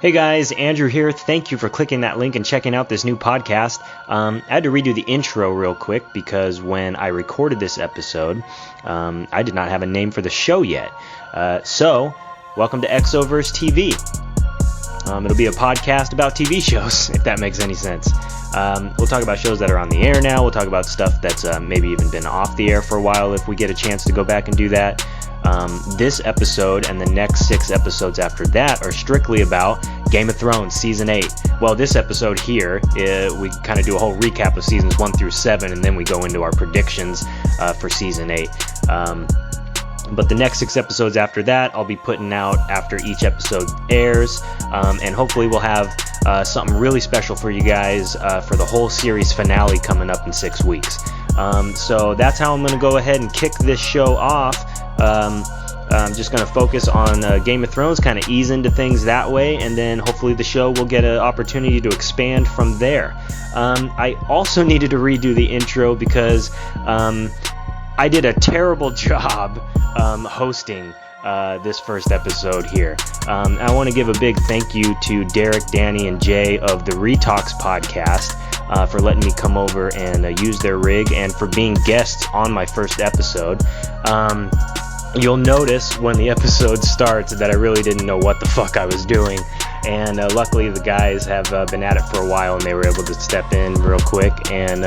Hey guys, Andrew here. Thank you for clicking that link and checking out this new podcast. I had to redo the intro real quick because when I recorded this episode, I did not have a name for the show yet. So, welcome to ExoverseTV. It'll be a podcast about TV shows, if that makes any sense. We'll talk about shows that are on the air now. We'll talk about stuff that's maybe even been off the air for a while if we get a chance to go back and do that. This episode and the next 6 episodes after that are strictly about Game of Thrones Season 8. Well, this episode here, we kind of do a whole recap of Seasons 1 through 7, and then we go into our predictions for Season 8. But the next 6 episodes after that, I'll be putting out after each episode airs, and hopefully we'll have something really special for you guys for the whole series finale coming up in 6 weeks. So that's how I'm going to go ahead and kick this show off. I'm just going to focus on Game of Thrones, kind of ease into things that way, and then hopefully the show will get an opportunity to expand from there. I also needed to redo the intro because I did a terrible job hosting this first episode here. I want to give a big thank you to Derek, Danny, and Jay of the Retalks podcast for letting me come over and use their rig and for being guests on my first episode. You'll notice when the episode starts that I really didn't know what the fuck I was doing, and luckily the guys have been at it for a while and they were able to step in real quick and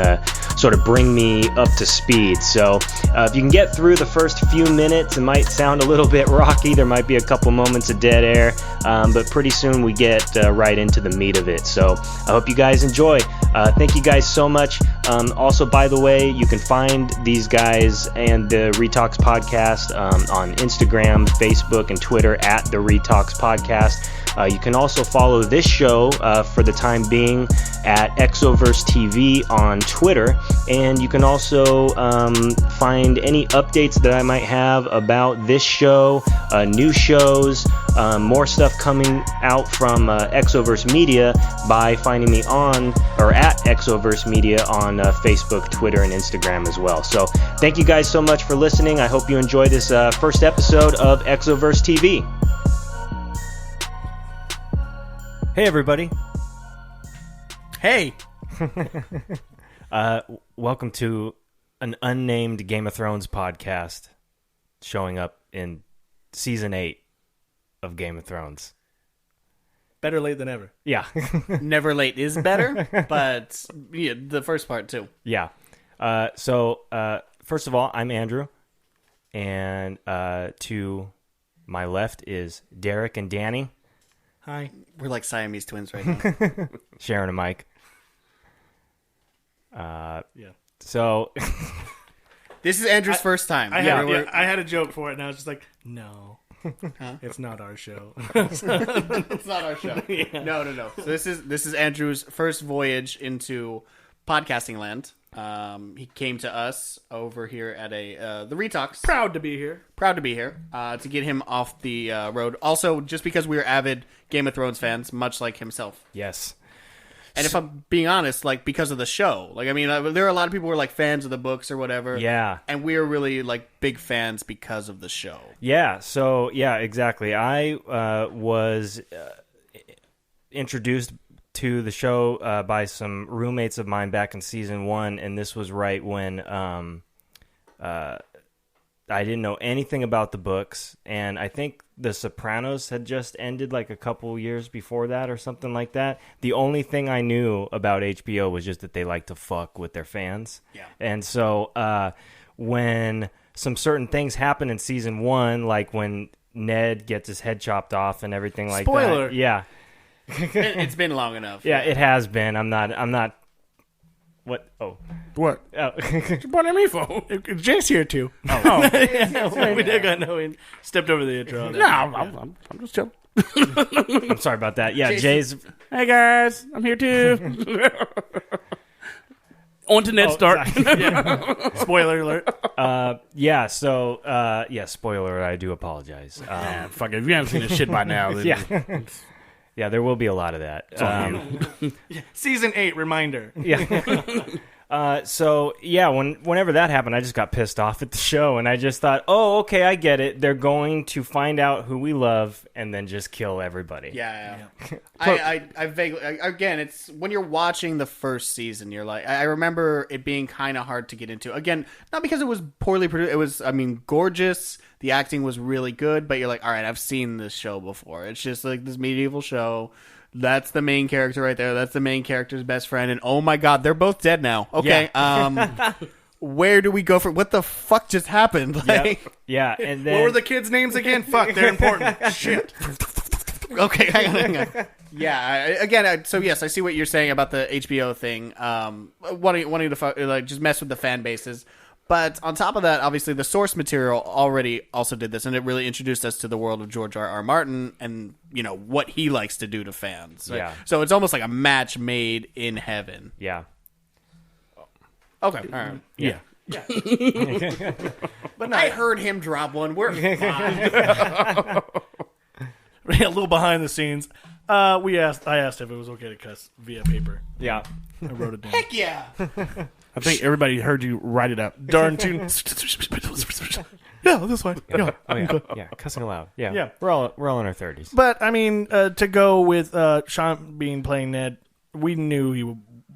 sort of bring me up to speed. So if you can get through the first few minutes, it might sound a little bit rocky. There might be a couple moments of dead air, but pretty soon we get right into the meat of it. So I hope you guys enjoy. Thank you guys so much. Also, by the way, you can find these guys and the Retalks podcast on Instagram, Facebook, and Twitter at the Retalks podcast. You can also follow this show for the time being at ExoverseTV on Twitter, and you can also find any updates that I might have about this show, new shows, more stuff coming out from Exoverse Media by finding me on or at Exoverse Media on Facebook, Twitter, and Instagram as well. So thank you guys so much for listening. I hope you enjoy this first episode of ExoverseTV. Hey everybody. Hey. Welcome to an unnamed Game of Thrones podcast showing up in Season 8 of Game of Thrones. Better late than ever. Yeah. Never late is better, but yeah, the first part too. Yeah. So first of all, I'm Andrew, and to my left is Derek and Danny. Hi. We're like Siamese twins right now. Sharon and Mike. Yeah. So This is Andrew's first time. I had a joke for it, and I was just like, no. Huh? It's not our show. It's not our show. Yeah. No. So this is Andrew's first voyage into podcasting land. He came to us over here at the Retalks. Proud to be here. To get him off the road. Also, just because we are avid Game of Thrones fans, much like himself. yes. And if I'm being honest, like, because of the show. Like, I mean, there are a lot of people who are, like, fans of the books or whatever. Yeah. And we're really, like, big fans because of the show. Yeah, so, yeah, exactly. I was introduced to the show by some roommates of mine back in Season 1, and this was right when I didn't know anything about the books, and I think The Sopranos had just ended like a couple years before that or something like that. The only thing I knew about HBO was just that they like to fuck with their fans. Yeah. And so when some certain things happen in Season 1, like when Ned gets his head chopped off and everything like Spoiler. that. Yeah. It's been long enough. Yeah, it has been. I'm not what? Oh. What? Oh. What am I for? Jay's here too. Oh. We stepped over the intro. No, I'm just chilling. I'm sorry about that. Yeah, Jay's. Hey guys, I'm here too. On to Ned Stark. Spoiler alert. Yeah, so, spoiler alert, I do apologize. Fuck it, if you haven't seen this shit by now, then Yeah. Yeah, there will be a lot of that. Season 8 reminder. Yeah. So yeah, whenever that happened, I just got pissed off at the show, and I just thought, oh, okay, I get it. They're going to find out who we love and then just kill everybody. Yeah. I vaguely, again, it's when you're watching the first season, you're like, I remember it being kind of hard to get into. Again, not because it was poorly produced. It was, I mean, gorgeous. The acting was really good, but you're like, all right, I've seen this show before. It's just like this medieval show. That's the main character right there. That's the main character's best friend. And oh my god, they're both dead now. Okay. Yeah. Where do we go from? What the fuck just happened? Like, yeah. And then what were the kids' names again? Fuck, they're important. Shit. Okay, hang on. Yeah. Again, so yes, I see what you're saying about the HBO thing. Wanting to just mess with the fan bases. But on top of that, obviously, the source material already also did this, and it really introduced us to the world of George R.R. Martin and, you know, what he likes to do to fans. Right? Yeah. So it's almost like a match made in heaven. Yeah. Okay. All right. Yeah. But I heard him drop one. We're fine. A little behind the scenes. I asked if it was okay to cuss via paper. Yeah. I wrote it down. Heck yeah. I think everybody heard you write it up. Darn tune. Yeah, this way. Yeah. Oh yeah. Yeah. Cussing aloud. Yeah. Yeah. We're all in our 30s. But I mean, to go with Sean Bean playing Ned, we knew he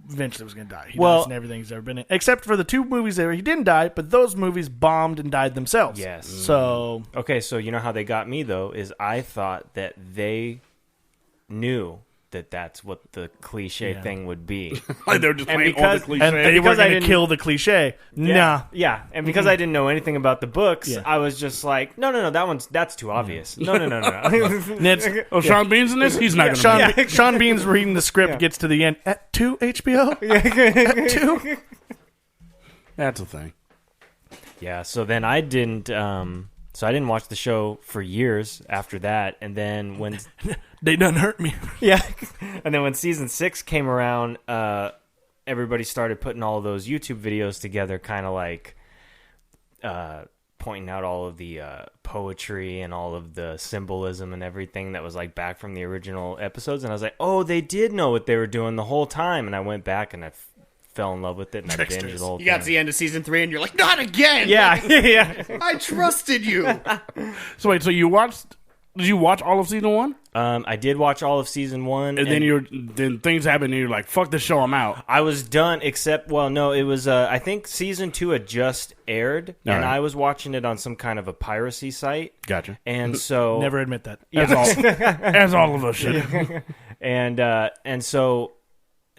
eventually was going to die. He dies in everything he's ever been in, except for the 2 movies where he didn't die, but those movies bombed and died themselves. Yes. So okay, so you know how they got me though is I thought that they knew that that's what the cliche thing would be. Like they were just playing all the cliche. And they were going to kill the cliche. Nah. Yeah, and because I didn't know anything about the books, I was just like, no, that's too obvious. No. Ned's, Sean Bean's in this? He's not going to be. Sean Bean's reading the script, gets to the end. At 2 HBO? At 2? That's a thing. Yeah, so then I didn't... So I didn't watch the show for years after that, and then when... They done hurt me. Yeah. And then when season 6 came around, everybody started putting all of those YouTube videos together, kind of like pointing out all of the poetry and all of the symbolism and everything that was like back from the original episodes. And I was like, oh, they did know what they were doing the whole time. And I went back and I fell in love with it, and I binged the whole thing. You got to the end of season 3, and you're like, not again! Yeah, yeah. I trusted you! So wait, so you watched... Did you watch all of season 1? I did watch all of season 1. And then things happened, and you're like, fuck this show, I'm out. I was done, except, well, no, it was, I think season 2 had just aired, and I was watching it on some kind of a piracy site. Gotcha. And so... Never admit that. As all of us should. And so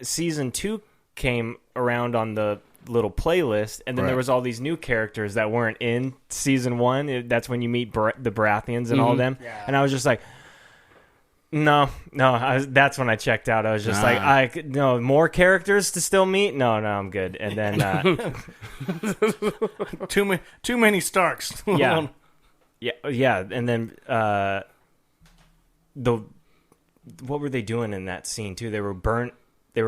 season 2 came around on the little playlist, and then there was all these new characters that weren't in season 1. That's when you meet the Baratheons and all of them. Yeah. And I was just like, no. That's when I checked out. I was just like, no more characters to still meet. No, I'm good. And then too many Starks. Yeah. And then what were they doing in that scene too? They were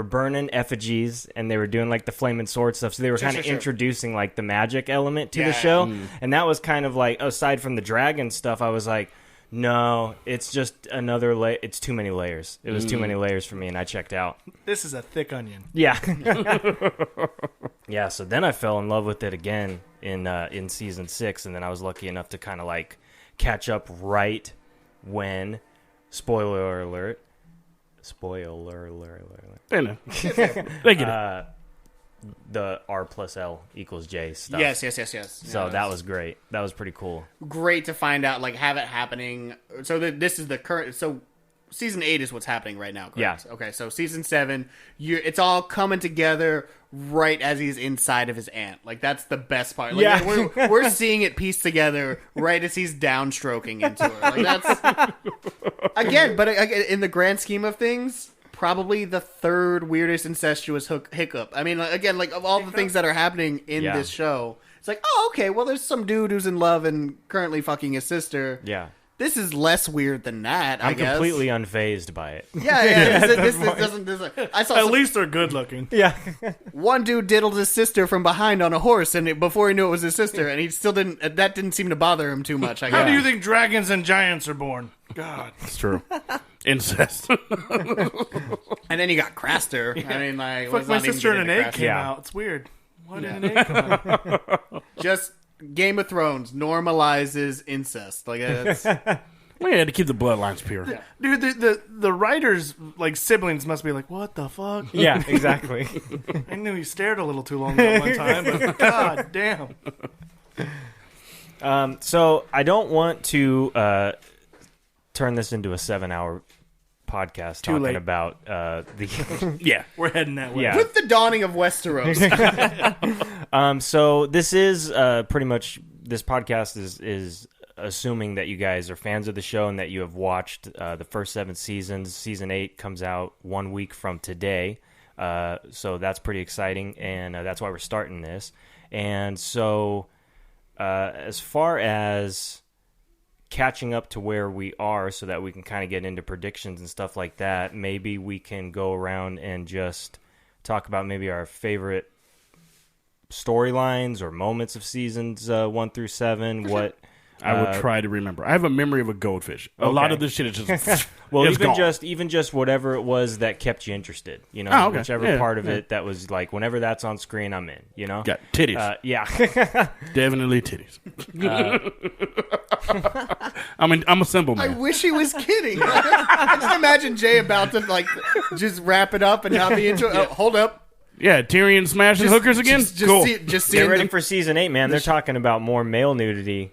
burning effigies, and they were doing like the flaming sword stuff. So they were kind of introducing like the magic element to the show. And that was kind of like, aside from the dragon stuff, I was like, no, it's just another it's too many layers. It was too many layers for me, and I checked out. This is a thick onion. Yeah. Yeah, so then I fell in love with it again in season 6, and then I was lucky enough to kind of like catch up right when, spoiler alert. They know. They get it. The R plus L equals J stuff. Yes. So that was great. That was pretty cool. Great to find out, like, have it happening. So this is the current. So season 8 is what's happening right now, correct? Yeah. Okay, so season 7, it's all coming together right as he's inside of his aunt. Like, that's the best part. Like, yeah. We're seeing it pieced together right as he's downstroking into her. Like, that's... Again, but in the grand scheme of things... Probably the 3rd weirdest incestuous hiccup. I mean, like, again, like, of all the things that are happening in this show, it's like, oh, okay, well, there's some dude who's in love and currently fucking his sister. Yeah. This is less weird than that, I guess. I'm completely unfazed by it. Yeah. This doesn't... I saw At least they're good looking. Yeah. One dude diddled his sister from behind on a horse, and before he knew it was his sister, and he still didn't... That didn't seem to bother him too much, I guess. How do you think dragons and giants are born? God. It's true. Incest. And then you got Craster. I mean, like, Fuck, my sister and an egg came out. It's weird. Why did an egg come out? Just Game of Thrones normalizes incest. Like, that's... We had to keep the bloodlines pure. Dude, the writers, like, siblings must be like, what the fuck? Yeah, exactly. I knew he stared a little too long that one time, but god damn. So I don't want to turn this into a 7-hour podcast talking late. about the... Yeah. We're heading that way. Yeah. With the dawning of Westeros. So this is pretty much... This podcast is assuming that you guys are fans of the show and that you have watched the first 7 seasons. Season 8 comes out 1 week from today. So that's pretty exciting, and that's why we're starting this. And so as far as catching up to where we are so that we can kind of get into predictions and stuff like that, maybe we can go around and just talk about maybe our favorite storylines or moments of seasons 1 through 7. What I would try to remember. I have a memory of a goldfish. A lot of this shit is just well, it's gone. even just whatever it was that kept you interested, you know, Oh, okay. whichever part of it that was like whenever that's on screen, I'm in, you know. Got titties. Yeah. Definitely titties. I mean, I'm a simple I man. wish he was kidding. I just imagine Jay about to, like, just wrap it up and not be into it. Hold up. Yeah, Tyrion smashing hookers again? Cool. Just Get seeing ready the... for season 8, man. They're talking about more male nudity.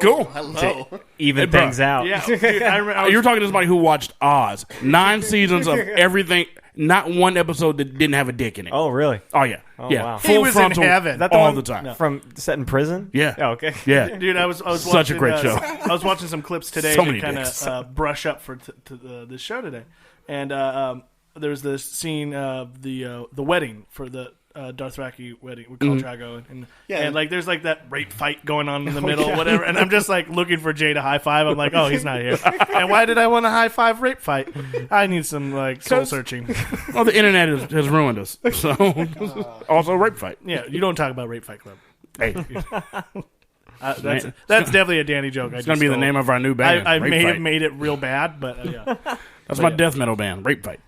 Cool. Hello. Even Hey, bro. things out. Yeah, dude, I You're talking to somebody who watched Oz. 9 seasons of everything. Not one episode that didn't have a dick in it. Oh, really? Oh yeah. Yeah. wow. Full He was in frontal heaven. That the all one- the time. No. From set in prison? Yeah. Oh, okay. Yeah. Dude, I was Such watching, a great show. I was watching some clips today So to many kind dicks. of brush up for this show today, and there was this scene of the wedding for the Dothraki wedding with Khal Drogo, and like there's like that rape fight going on in the middle, whatever. And I'm just like looking for Jay to high five. I'm like, oh, he's not here. And why did I want a high five rape fight? I need some like soul searching. Well, the internet has ruined us. So also rape fight. Yeah, you don't talk about Rape Fight Club. Hey, That's definitely a Danny joke. it's gonna be the name of our new band. I Rape may Fight. have made it real bad, but yeah, That's my death metal band. Rape fight.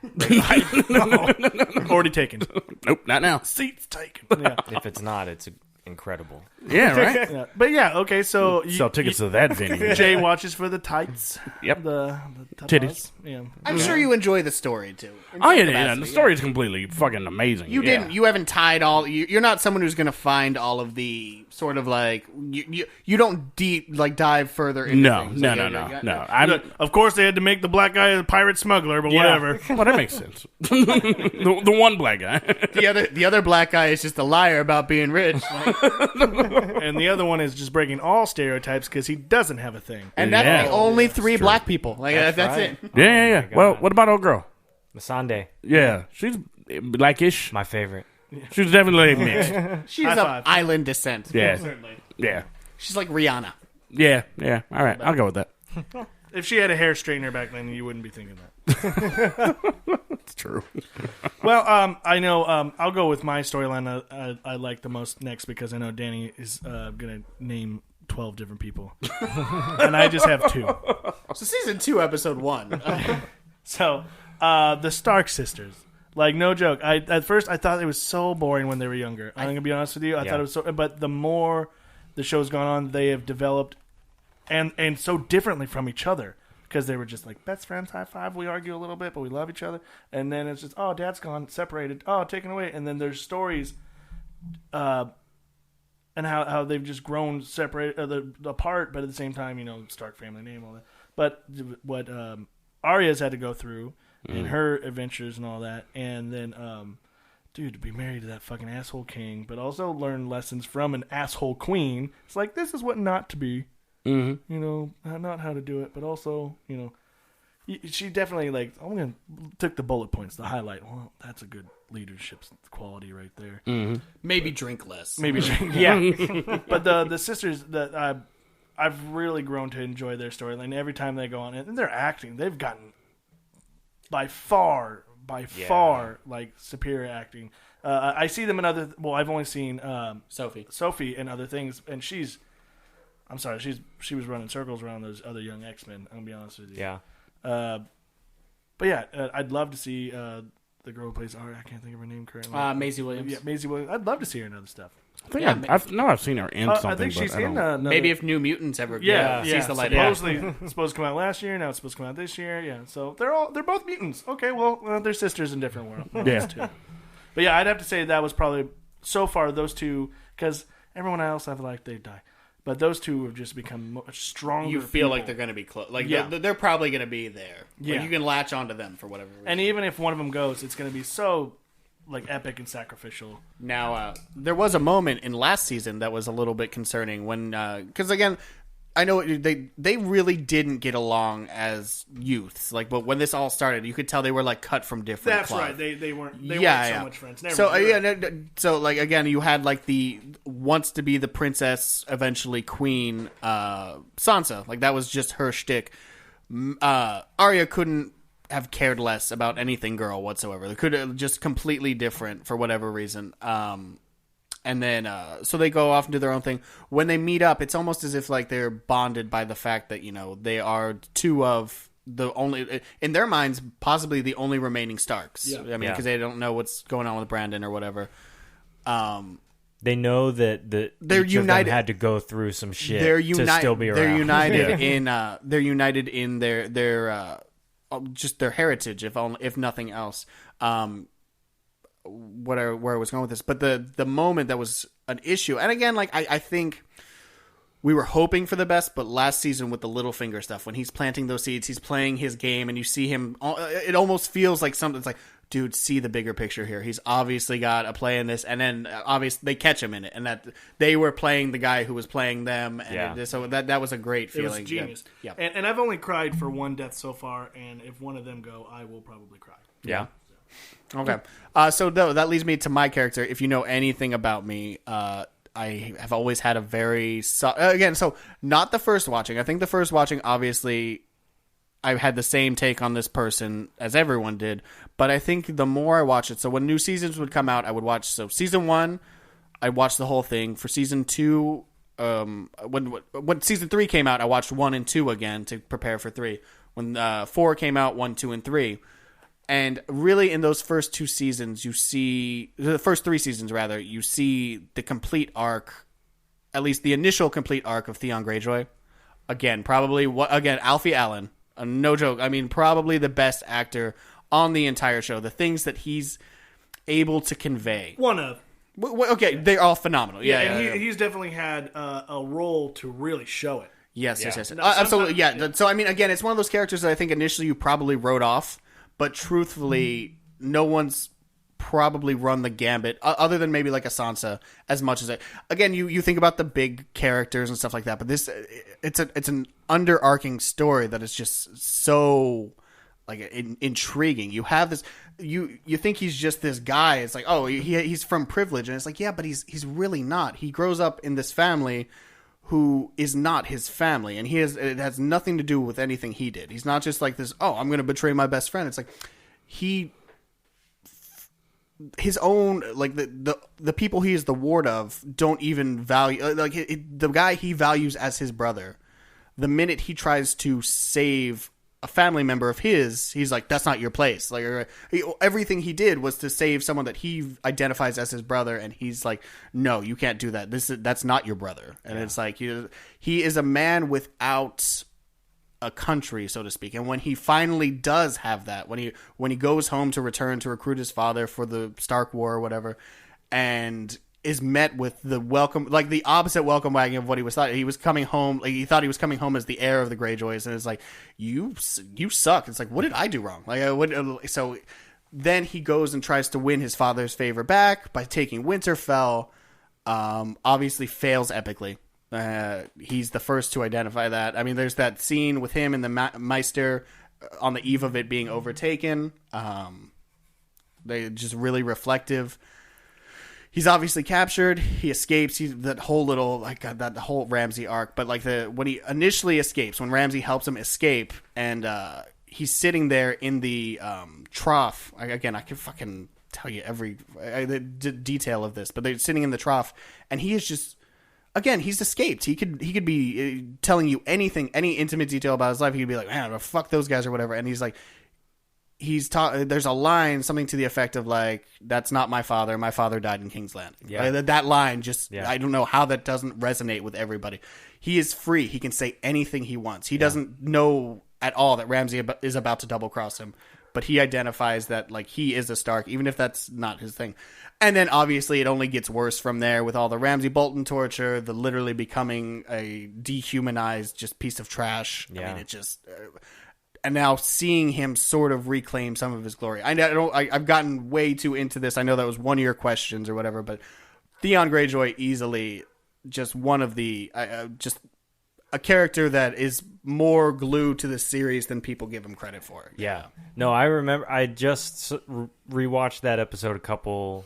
already taken. Nope, not now. Seats taken. Yeah. If it's not, it's incredible. Yeah, right. Yeah. But yeah, okay, so Sell tickets to that venue. Jay watches for the tights. Yep. The Titties. Yeah. I'm sure you enjoy the story, too. In Oh some yeah, capacity, the story is completely fucking amazing. You Yeah. didn't. You haven't tied all. You're not someone who's going to find all of the sort of like. You don't dive further into No, things. no, Like, no, yeah, no, yeah, no. I'm. Of course, they had to make the black guy a pirate smuggler, but whatever. Well, that makes sense. the one black guy. The other black guy is just a liar about being rich, like, And the other one is just breaking all stereotypes because he doesn't have a thing. and that's Yeah. the only 3 black people. Like that's right. it. Yeah. God. Well, what about old girl? Masande, Yeah, she's blackish. my favorite. She's definitely mixed. She's High of five. island descent. Yeah, Certainly. yeah, She's like Rihanna. yeah. All right, I'll go with that. If she had a hair straightener back then, you wouldn't be thinking that. It's true. Well, I know. I'll go with my storyline I like the most next because I know Danny is going to name 12 different people, and I just have 2. So season 2, episode 1. So, the Stark sisters. Like, no joke. At first, I thought it was so boring when they were younger. I'm going to be honest with you. I thought it was so... But the more the show's gone on, they have developed and so differently from each other. Because they were just like, best friends, high five. We argue a little bit, but we love each other. And then it's just, oh, dad's gone, separated. Oh, taken away. And then there's stories... and how they've just grown separated, apart, but at the same time, Stark family name, all that. But what Arya's had to go through and her adventures and all that, and then, dude, to be married to that fucking asshole king, but also learn lessons from an asshole queen. It's like, this is what not to be. Mm-hmm. Not how to do it, but also, she definitely, like, I'm going to took the bullet points, the highlight. Well, that's a good leadership quality right there. Mm-hmm. Maybe drink less. Maybe, yeah. But the sisters that I've really grown to enjoy their storyline. Every time they go on, and they're acting, they've gotten by far, like superior acting. I see them in other. Well, I've only seen Sophie in other things, and I'm sorry, she was running circles around those other young X-Men. I'm gonna be honest with you. Yeah. But yeah, I'd love to see the girl who plays Arya. I can't think of her name currently. Maisie Williams. Yeah, Maisie Williams. I'd love to see her in other stuff. I think I've seen her in something. I think she's but in maybe if New Mutants ever sees the light. Supposedly supposed to come out last year. Now it's supposed to come out this year. Yeah, so they're both mutants. Okay, well they're sisters in different worlds. Yeah. But yeah, I'd have to say that was probably so far those two, because everyone else I feel like they die. But those two have just become much stronger. You feel like they're going to be close. Like they're probably going to be there. Yeah, like you can latch onto them for whatever reason. And even if one of them goes, it's going to be so like epic and sacrificial. Now, there was a moment in last season that was a little bit concerning when, because again, I know they really didn't get along as youths. Like, but when this all started, you could tell they were like cut from different. That's cloth. right. They weren't so much friends. So like again, you had like the wants to be the princess, eventually queen, Sansa. Like that was just her shtick. Arya couldn't have cared less about anything girl whatsoever. They could have just completely different for whatever reason. And then, so they go off and do their own thing. When they meet up, it's almost as if like they're bonded by the fact that, you know, they are two of the only, in their minds, possibly the only remaining Starks. Yeah. I mean, because they don't know what's going on with Brandon or whatever. They know that they're each united. Of them had to go through some shit to still be around. They're united in they're united in their just their heritage, if nothing else. Where I was going with this, but the moment that was an issue, and again, like I think we were hoping for the best, but last season with the Littlefinger stuff, when he's planting those seeds, he's playing his game, and you see him. It almost feels like something's like, dude, see the bigger picture here. He's obviously got a play in this, and then obviously they catch him in it, and that they were playing the guy who was playing them, and so that was a great feeling. It was genius. Yeah. And I've only cried for one death so far, and if one of them go, I will probably cry. Yeah. Okay. So that leads me to my character. If you know anything about me, I have always had a very so not the first watching. I think the first watching, obviously, I had the same take on this person as everyone did. But I think the more I watch it, so when new seasons would come out, I would watch. So season 1, I watched the whole thing. For season 2, when season 3 came out, I watched 1 and 2 again to prepare for 3. When 4 came out, 1, 2, and 3. And really, in those first 2 seasons, you see the first 3 seasons rather. You see the complete arc, at least the initial complete arc of Theon Greyjoy. Again, Alfie Allen, no joke. I mean, probably the best actor on the entire show. The things that he's able to convey. One of. Okay, they're all phenomenal. He's definitely had a role to really show it. Yes. Absolutely. Yeah. So I mean, again, it's one of those characters that I think initially you probably wrote off. But truthfully, no one's probably run the gambit, other than maybe like a Sansa, as much as it. Again, you think about the big characters and stuff like that, but this it's an underarching story that is just so like intriguing. You have this, you think he's just this guy. It's like, oh, he's from privilege, and it's like, yeah, but he's really not. He grows up in this family who is not his family, and it has nothing to do with anything he did. He's not just like this, oh, I'm going to betray my best friend. It's like his own, like the people he is the ward of don't even value, like the guy he values as his brother. The minute he tries to save a family member of his, he's like, that's not your place. Like everything he did was to save someone that he identifies as his brother, and he's like, no, you can't do that. That's not your brother. And it's like he is a man without a country, so to speak. And when he finally does have that, when he goes home to return to recruit his father for the Stark War or whatever, and is met with the welcome, like the opposite welcome wagon of what he was thought. He was coming home, like he thought he was coming home as the heir of the Greyjoys, and it's like, you suck. It's like, what did I do wrong? So then he goes and tries to win his father's favor back by taking Winterfell. Obviously fails epically. He's the first to identify that. I mean, there's that scene with him and the Meister on the eve of it being overtaken. They just really reflective. He's obviously captured. He escapes. He's that whole little that whole Ramsay arc. But like when he initially escapes, when Ramsay helps him escape, and he's sitting there in the trough. Again, I can fucking tell you every detail of this, but they're sitting in the trough, and he is just. Again, he's escaped. He could be telling you anything, any intimate detail about his life. He could be like, man, fuck those guys or whatever. And he's like, there's a line, something to the effect of like, "That's not my father. My father died in King's Landing." Yeah. That line just, I don't know how that doesn't resonate with everybody. He is free. He can say anything he wants. He doesn't know at all that Ramsay is about to double cross him, but he identifies that like he is a Stark, even if that's not his thing. And then obviously it only gets worse from there with all the Ramsay Bolton torture, the literally becoming a dehumanized just piece of trash. Yeah. I mean, it just... and now seeing him sort of reclaim some of his glory. I've gotten way too into this. I know that was one of your questions or whatever, but Theon Greyjoy easily just one of the... just a character that is more glued to the series than people give him credit for. Yeah. No, I remember I just rewatched that episode a couple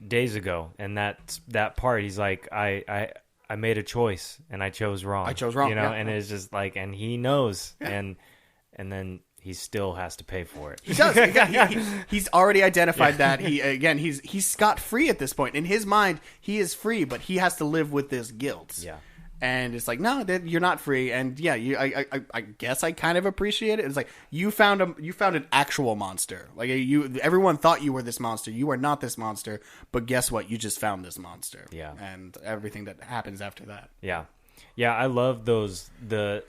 days ago, and that part, he's like, I made a choice and I chose wrong. I chose wrong, you know, yeah. and it's just like, and he knows, and then he still has to pay for it. He does. He's already identified that. He's scot free at this point. In his mind, he is free, but he has to live with this guilt. Yeah. And it's like, no, you're not free. And yeah, I guess I kind of appreciate it. It's like you found an actual monster. Like everyone thought you were this monster. You are not this monster. But guess what? You just found this monster. Yeah. And everything that happens after that. Yeah. Yeah, I love those. The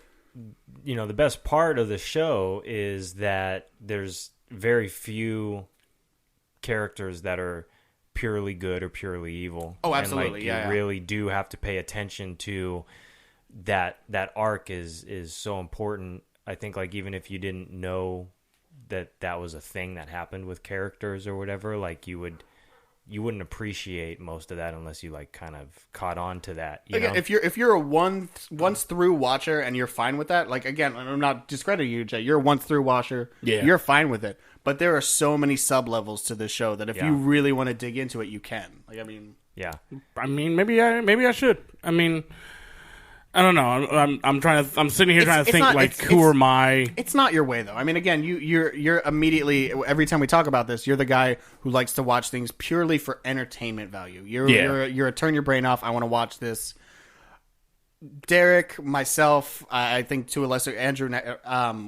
best part of the show is that there's very few characters that are purely good or purely evil. Oh, absolutely. And you really do have to pay attention to that arc is so important. I think like even if you didn't know that was a thing that happened with characters or whatever, like you wouldn't appreciate most of that unless you like kind of caught on to that. You know? If you're a once through watcher and you're fine with that, like again, I'm not discrediting you, Jay. You're a once through watcher. Yeah. You're fine with it. But there are so many sub levels to this show that if you really want to dig into it, you can. Like, I mean, yeah. I mean, maybe I should. I mean, I don't know. I'm sitting here trying to think who am I? It's not your way though. I mean, again, you're immediately every time we talk about this, you're the guy who likes to watch things purely for entertainment value. You're a turn your brain off. I want to watch this. Derek, myself, I think to a lesser Andrew,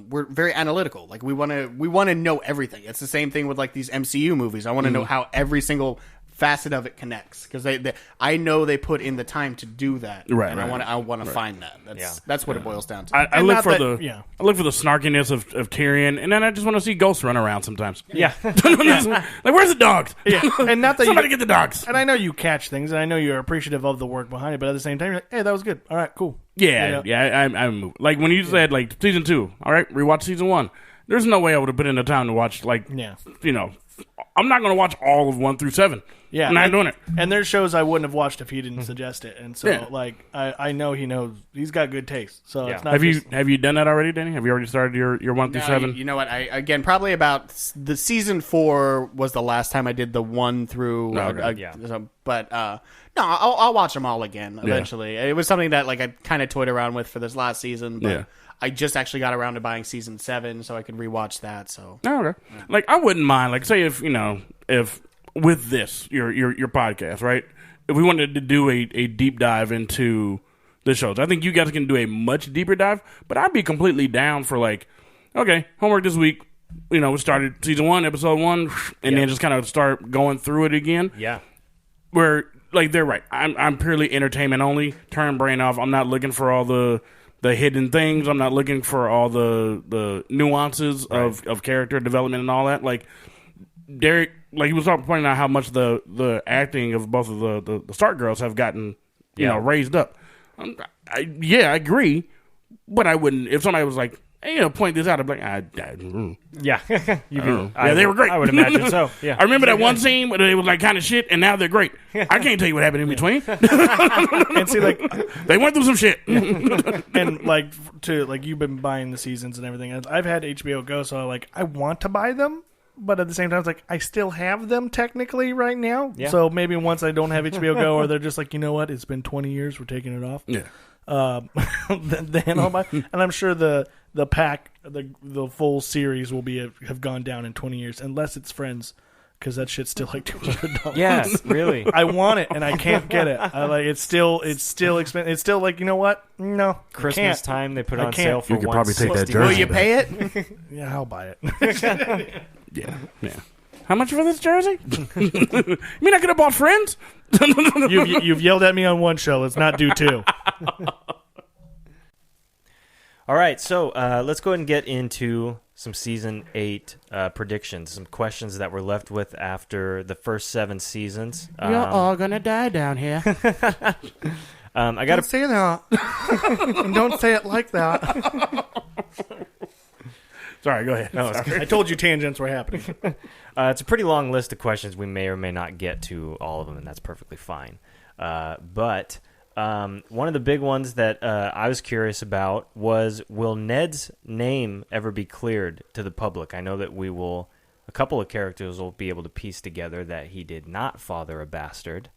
we're very analytical. Like we want to know everything. It's the same thing with like these MCU movies. I want to know how every single facet of it connects because I know they put in the time to do that. Right. And I want to find that. That's what it boils down to. I look for the snarkiness of Tyrion, and then I just want to see ghosts run around sometimes. Yeah. Like, where's the dogs? Yeah. And not that somebody get the dogs. And I know you catch things, and I know you're appreciative of the work behind it, but at the same time, you're like, hey, that was good. All right, cool. Yeah, I'm like when you said like season 2. All right, rewatch season 1. There's no way I would have put in the time to watch I'm not going to watch all of 1 through 7. Yeah, I'm not doing it. And there's shows I wouldn't have watched if he didn't suggest it. And so, I know he knows. He's got good taste. So it's not. Have you done that already, Danny? Have you already started your 1 through 7? You know what? Probably about the season 4 was the last time I did the 1 through. But I'll watch them all again eventually. Yeah. It was something that like I kind of toyed around with for this last season. But I just actually got around to buying season 7 so I could rewatch that. So okay. Yeah. Like I wouldn't mind. Like say if with this your podcast, right? If we wanted to do a deep dive into the shows, I think you guys can do a much deeper dive. But I'd be completely down for like, okay, homework this week. We started season 1, episode 1, and then just kind of start going through it again. Yeah. Where like they're right. I'm purely entertainment only. Turn brain off. I'm not looking for all the hidden things. I'm not looking for all the nuances of character development and all that. Like Derek, like he was pointing out how much the acting of both of the Stark girls have gotten, raised up. I agree, but I wouldn't if somebody was like, hey, point this out. I'm like, yeah, they were great. I would imagine so. Yeah, I remember that one scene where they was like kind of shit, and now they're great. I can't tell you what happened in between. And see, like they went through some shit. And like you've been buying the seasons and everything. I've had HBO Go, so I want to buy them. But at the same time, it's like I still have them technically right now. Yeah. So maybe once I don't have HBO Go, or they're just like, you know what, it's been 20 years, we're taking it off. Yeah. Then I'll buy, and I'm sure the pack, the full series will have gone down in 20 years, unless it's Friends because that shit's still like $200. Yeah, really. I want it and I can't get it. It's still expensive. It's still like, you know what? No, Christmas time they put it on can't. sale for You could probably take that $160. jersey. Will you pay it? yeah, I'll buy it. Yeah. How much for this jersey? You mean I could have bought Friends? You've yelled at me on one show. Let's not do two. All right, so let's go ahead and get into some Season 8 predictions, some questions that we're left with after the first 7 seasons. You're all going to die down here. I got to say that. And don't say it like that. Sorry, go ahead. I told you tangents were happening. It's a pretty long list of questions. We may or may not get to all of them, and that's perfectly fine. But one of the big ones that I was curious about was, will Ned's name ever be cleared to the public? I know that a couple of characters will be able to piece together that he did not father a bastard,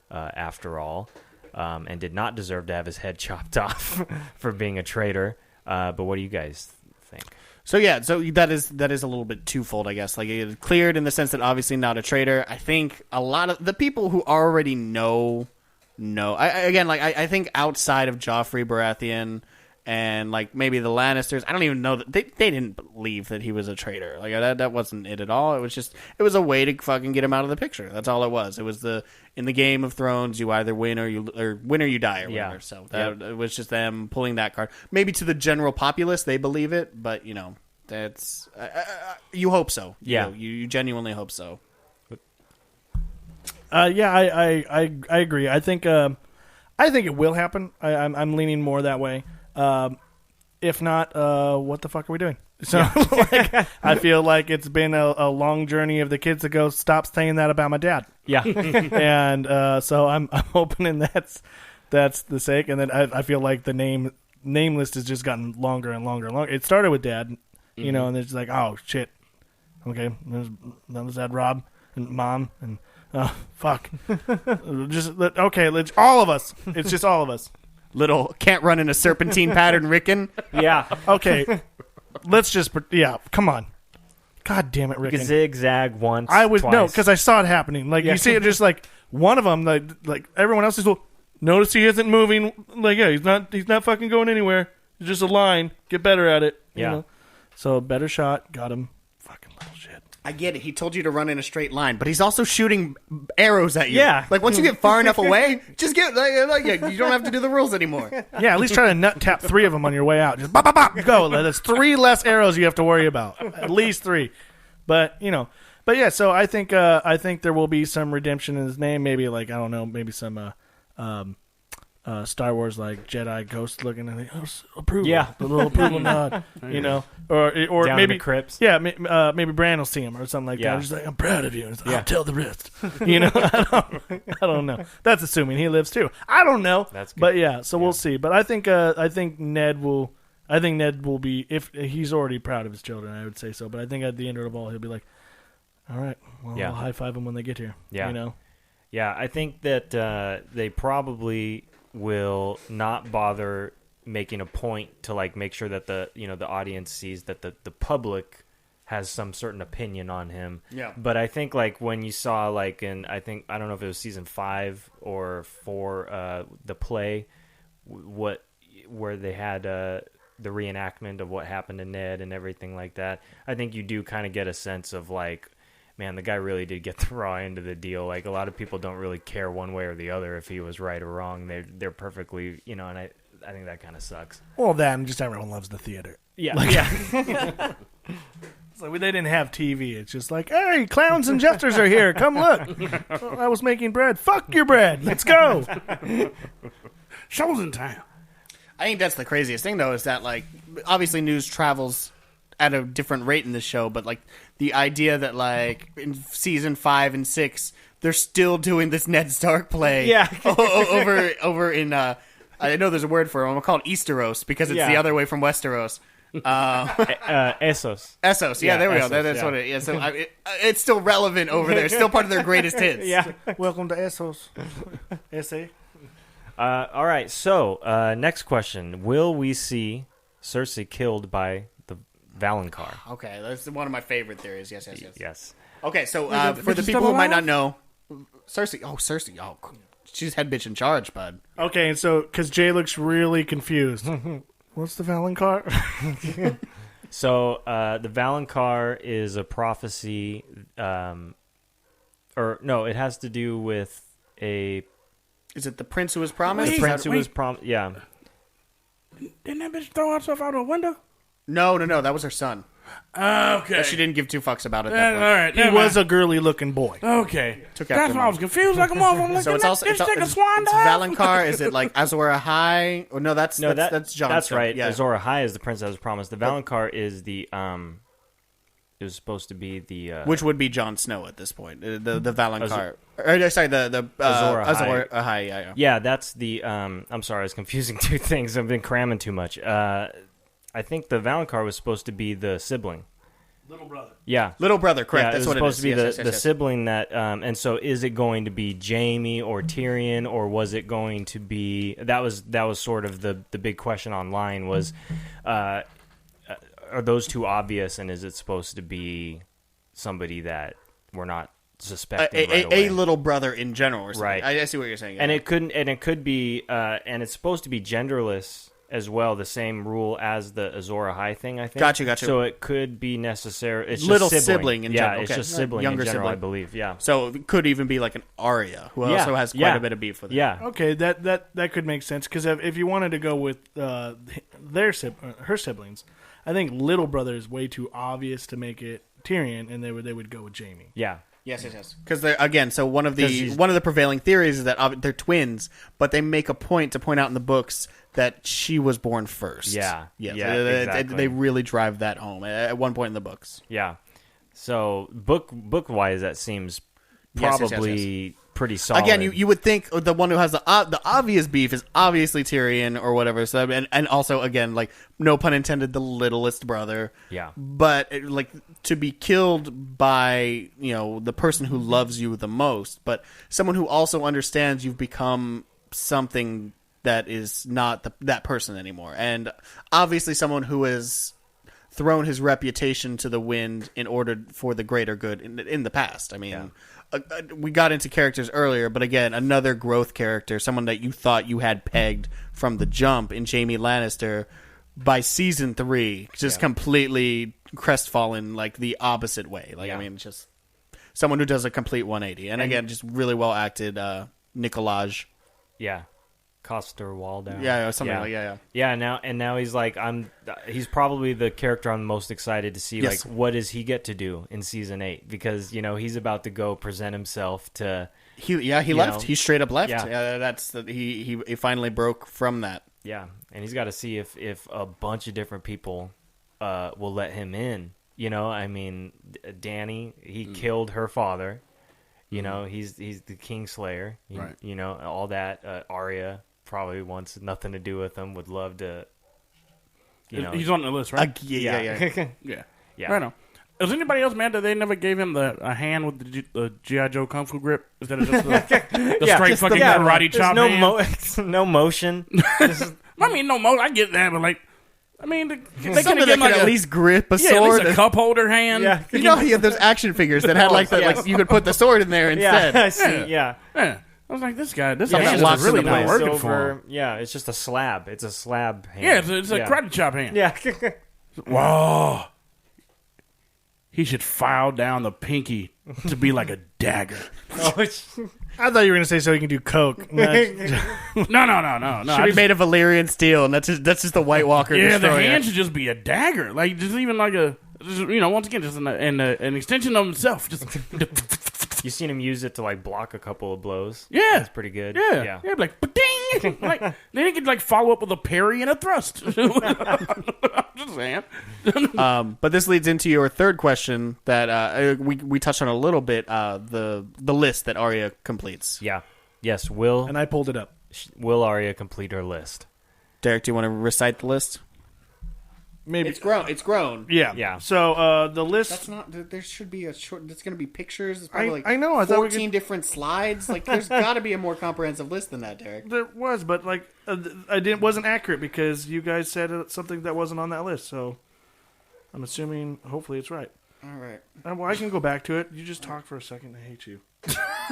after all, and did not deserve to have his head chopped off for being a traitor. But what do you guys think? So that is a little bit twofold, I guess. Like, it cleared in the sense that obviously not a traitor. I think a lot of the people who already know. I think outside of Joffrey Baratheon and like maybe the Lannisters, I don't even know that they didn't believe that he was a traitor. Like that wasn't it at all. It was a way to fucking get him out of the picture. That's all it was. It was in the Game of Thrones, you either win or you die or whatever. So it was just them pulling that card. Maybe to the general populace they believe it, but that's you hope so. Yeah, you genuinely hope so. I agree. I think it will happen. I'm leaning more that way. If not, what the fuck are we doing? So I feel like it's been a long journey of the kids to go, stop saying that about my dad. Yeah. And so I'm hoping, and that's the sake. And then I feel like the name list has just gotten longer and longer and longer. It started with Dad, and it's like, oh shit, okay, that was Dad, Rob, and Mom, and fuck, let's all of us. It's just all of us. Little can't run in a serpentine pattern, Rickon. Yeah. Okay. Let's just come on. God damn it, Rickon. You zigzag once. Twice. No, because I saw it happening. Like you see it, just like one of them, like everyone else is. Well, notice he isn't moving. Like he's not fucking going anywhere. It's just a line. Get better at it. Yeah. You know? So better shot. Got him. Fucking little shit. I get it. He told you to run in a straight line, but he's also shooting arrows at you. Yeah. Like once you get far enough away, just get you don't have to do the rules anymore. Yeah, at least try to nut tap 3 of them on your way out. Just bop, bop, bop, go. There's 3 less arrows you have to worry about. At least 3. But yeah. So I think there will be some redemption in his name. Maybe like I don't know. Maybe some Star Wars like Jedi ghost looking at approval. Yeah. The little approval nod. Or Down maybe in the crypts. Yeah, maybe Bran will see him or something like that. Just like, I'm proud of you. And I'll tell the rest. I don't know. That's assuming he lives too. I don't know. That's good. But yeah, so we'll see. But I think Ned will be, if he's already proud of his children, I would say so. But I think at the end of it all, he'll be like, all right, well, I'll high five them when they get here. Yeah. Yeah, I think that they probably will not bother making a point to like make sure that the audience sees that the public has some certain opinion on him. Yeah. But I think like when you saw like I don't know if it was season 5 or 4 the play where they had the reenactment of what happened to Ned and everything like that, I think you do kind of get a sense of like, man, the guy really did get the raw end of the deal. Like, a lot of people don't really care one way or the other if he was right or wrong. They're perfectly, and I think that kind of sucks. Well, then just everyone loves the theater. Yeah, It's like they didn't have TV. It's just like, hey, clowns and jesters are here. Come look. I was making bread. Fuck your bread. Let's go. Show's in town. I think that's the craziest thing, though, is that like obviously news travels at a different rate in the show, but like the idea that like in season 5 and 6 they're still doing this Ned Stark play over in I know there's a word for it. I'm gonna call it Easteros because it's the other way from Westeros. Essos. Yeah, there we go. That's what it is. So it's still relevant over there. It's still part of their greatest hits. Yeah. Welcome to Essos. SA. All right. So next question: will we see Cersei killed by Valonqar. Okay, that's one of my favorite theories. Yes. Yes. Okay, so for the people who might not know, Cersei. Oh, she's head bitch in charge, bud. Okay, and so because Jay looks really confused. What's the Valonqar? So the Valonqar is a prophecy, or no, it has to do with a. Is it the prince who was promised? The prince who was promised. Yeah. Didn't that bitch throw herself out a window? No, that was her son. Okay. But she didn't give two fucks about it. That All right. He was a girly-looking boy. Okay. Took after That's why I was confused. Like a motherfucker. So it's also take a it's swan dive. Valonqar. Is it like Azor Ahai? Oh, no, that's Jon. That's right. Yeah. Azor Ahai is the prince that was promised. The Valonqar is the it was supposed to be the which would be Jon Snow at this point. The Valonqar. The Azor Ahai. Yeah. Yeah, that's the I'm sorry, I was confusing two things. I've been cramming too much. I think the Valonqar was supposed to be the sibling. Little brother. Yeah. Little brother, correct. Yeah, That's what it was is. supposed to be the Yes. sibling that and so is it going to be Jaime or Tyrion, or was it going to be that was sort of the big question online was are those two obvious, and is it supposed to be somebody that we're not suspecting right away? A little brother in general, or something. Right. I see what you're saying. And it could be and it's supposed to be genderless as well, the same rule as the Azor Ahai thing, I think. Gotcha. So it could be necessary. It's little just sibling in general. Yeah, it's Okay. just sibling Younger in general, sibling. I believe. Yeah. So it could even be like an Arya, who also has quite a bit of beef with it. Yeah. Okay, that could make sense because if you wanted to go with her siblings, I think little brother is way too obvious to make it Tyrion, and they would go with Jaime. Yeah. Yes. Because again, so one of the prevailing theories is that they're twins, but they make a point to point out in the books that she was born first. Yeah. Yes. Yeah, exactly. They really drive that home at one point in the books. Yeah. So book wise, that seems probably pretty solid. Again, you would think the one who has the obvious beef is obviously Tyrion or whatever. So and also again, like no pun intended, the littlest brother. Yeah. But like to be killed by the person who loves you the most, but someone who also understands you've become something that is not that person anymore, and obviously someone who has thrown his reputation to the wind in order for the greater good in the past. I mean. We got into characters earlier, but again, another growth character, someone that you thought you had pegged from the jump in Jaime Lannister, by season 3, just completely crestfallen, like the opposite way. I mean, just someone who does a complete 180. And again, just really well acted, Nicolaj. Yeah. Coster Waldau. Yeah, something like Yeah, now he's like he's probably the character I'm most excited to see. Yes. Like, what does he get to do in season 8? Because he's about to go present himself to. He left. He straight up left. Yeah. He finally broke from that. Yeah, and he's got to see if a bunch of different people will let him in. I mean, Dany, he killed her father. He's the Kingslayer. Right. All that. Arya probably wants nothing to do with him. Would love to. He's on the list, right? Yeah. Yeah. Right on. Is anybody else mad that they never gave him a hand with the G.I. Joe Kung Fu grip instead of just the straight fucking karate chop hand? No motion. I mean, no motion. I get that, but like, I mean, they could have Something that given could like at least grip a at sword. least a cup holder hand. Yeah. You have those action figures that had like you could put the sword in there instead. Yeah, I see. Yeah. I was like, this guy, Yeah, hand locks is really into not place. working for him. Yeah, it's just a slab. It's a slab hand. Yeah, it's a karate chop hand. Yeah. Whoa. He should file down the pinky to be like a dagger. I thought you were going to say so he can do coke. No. Should be made of Valyrian steel, and that's just the White Walker. Yeah, the destroyer. hand should just be a dagger. Like, just even like once again, just an extension of himself. Just You seen him use it to like block a couple of blows. Yeah. That's pretty good. Yeah. Like, ba-ding! Like, then he could like follow up with a parry and a thrust. I'm just saying. But this leads into your third question that we touched on a little bit. The list that Arya completes. Yeah. Yes. Will And I pulled it up. Arya complete her list? Derek, do you want to recite the list? Maybe It's grown. Yeah. Yeah. So the list. That's not. There should be a short. There's going to be pictures. It's probably like I know. I thought 14 different slides. Like, there's got to be a more comprehensive list than that, Derek. There was, but wasn't accurate because you guys said something that wasn't on that list. So I'm assuming, hopefully it's right. All right. Well, I can go back to it. You just talk for a second. I hate you.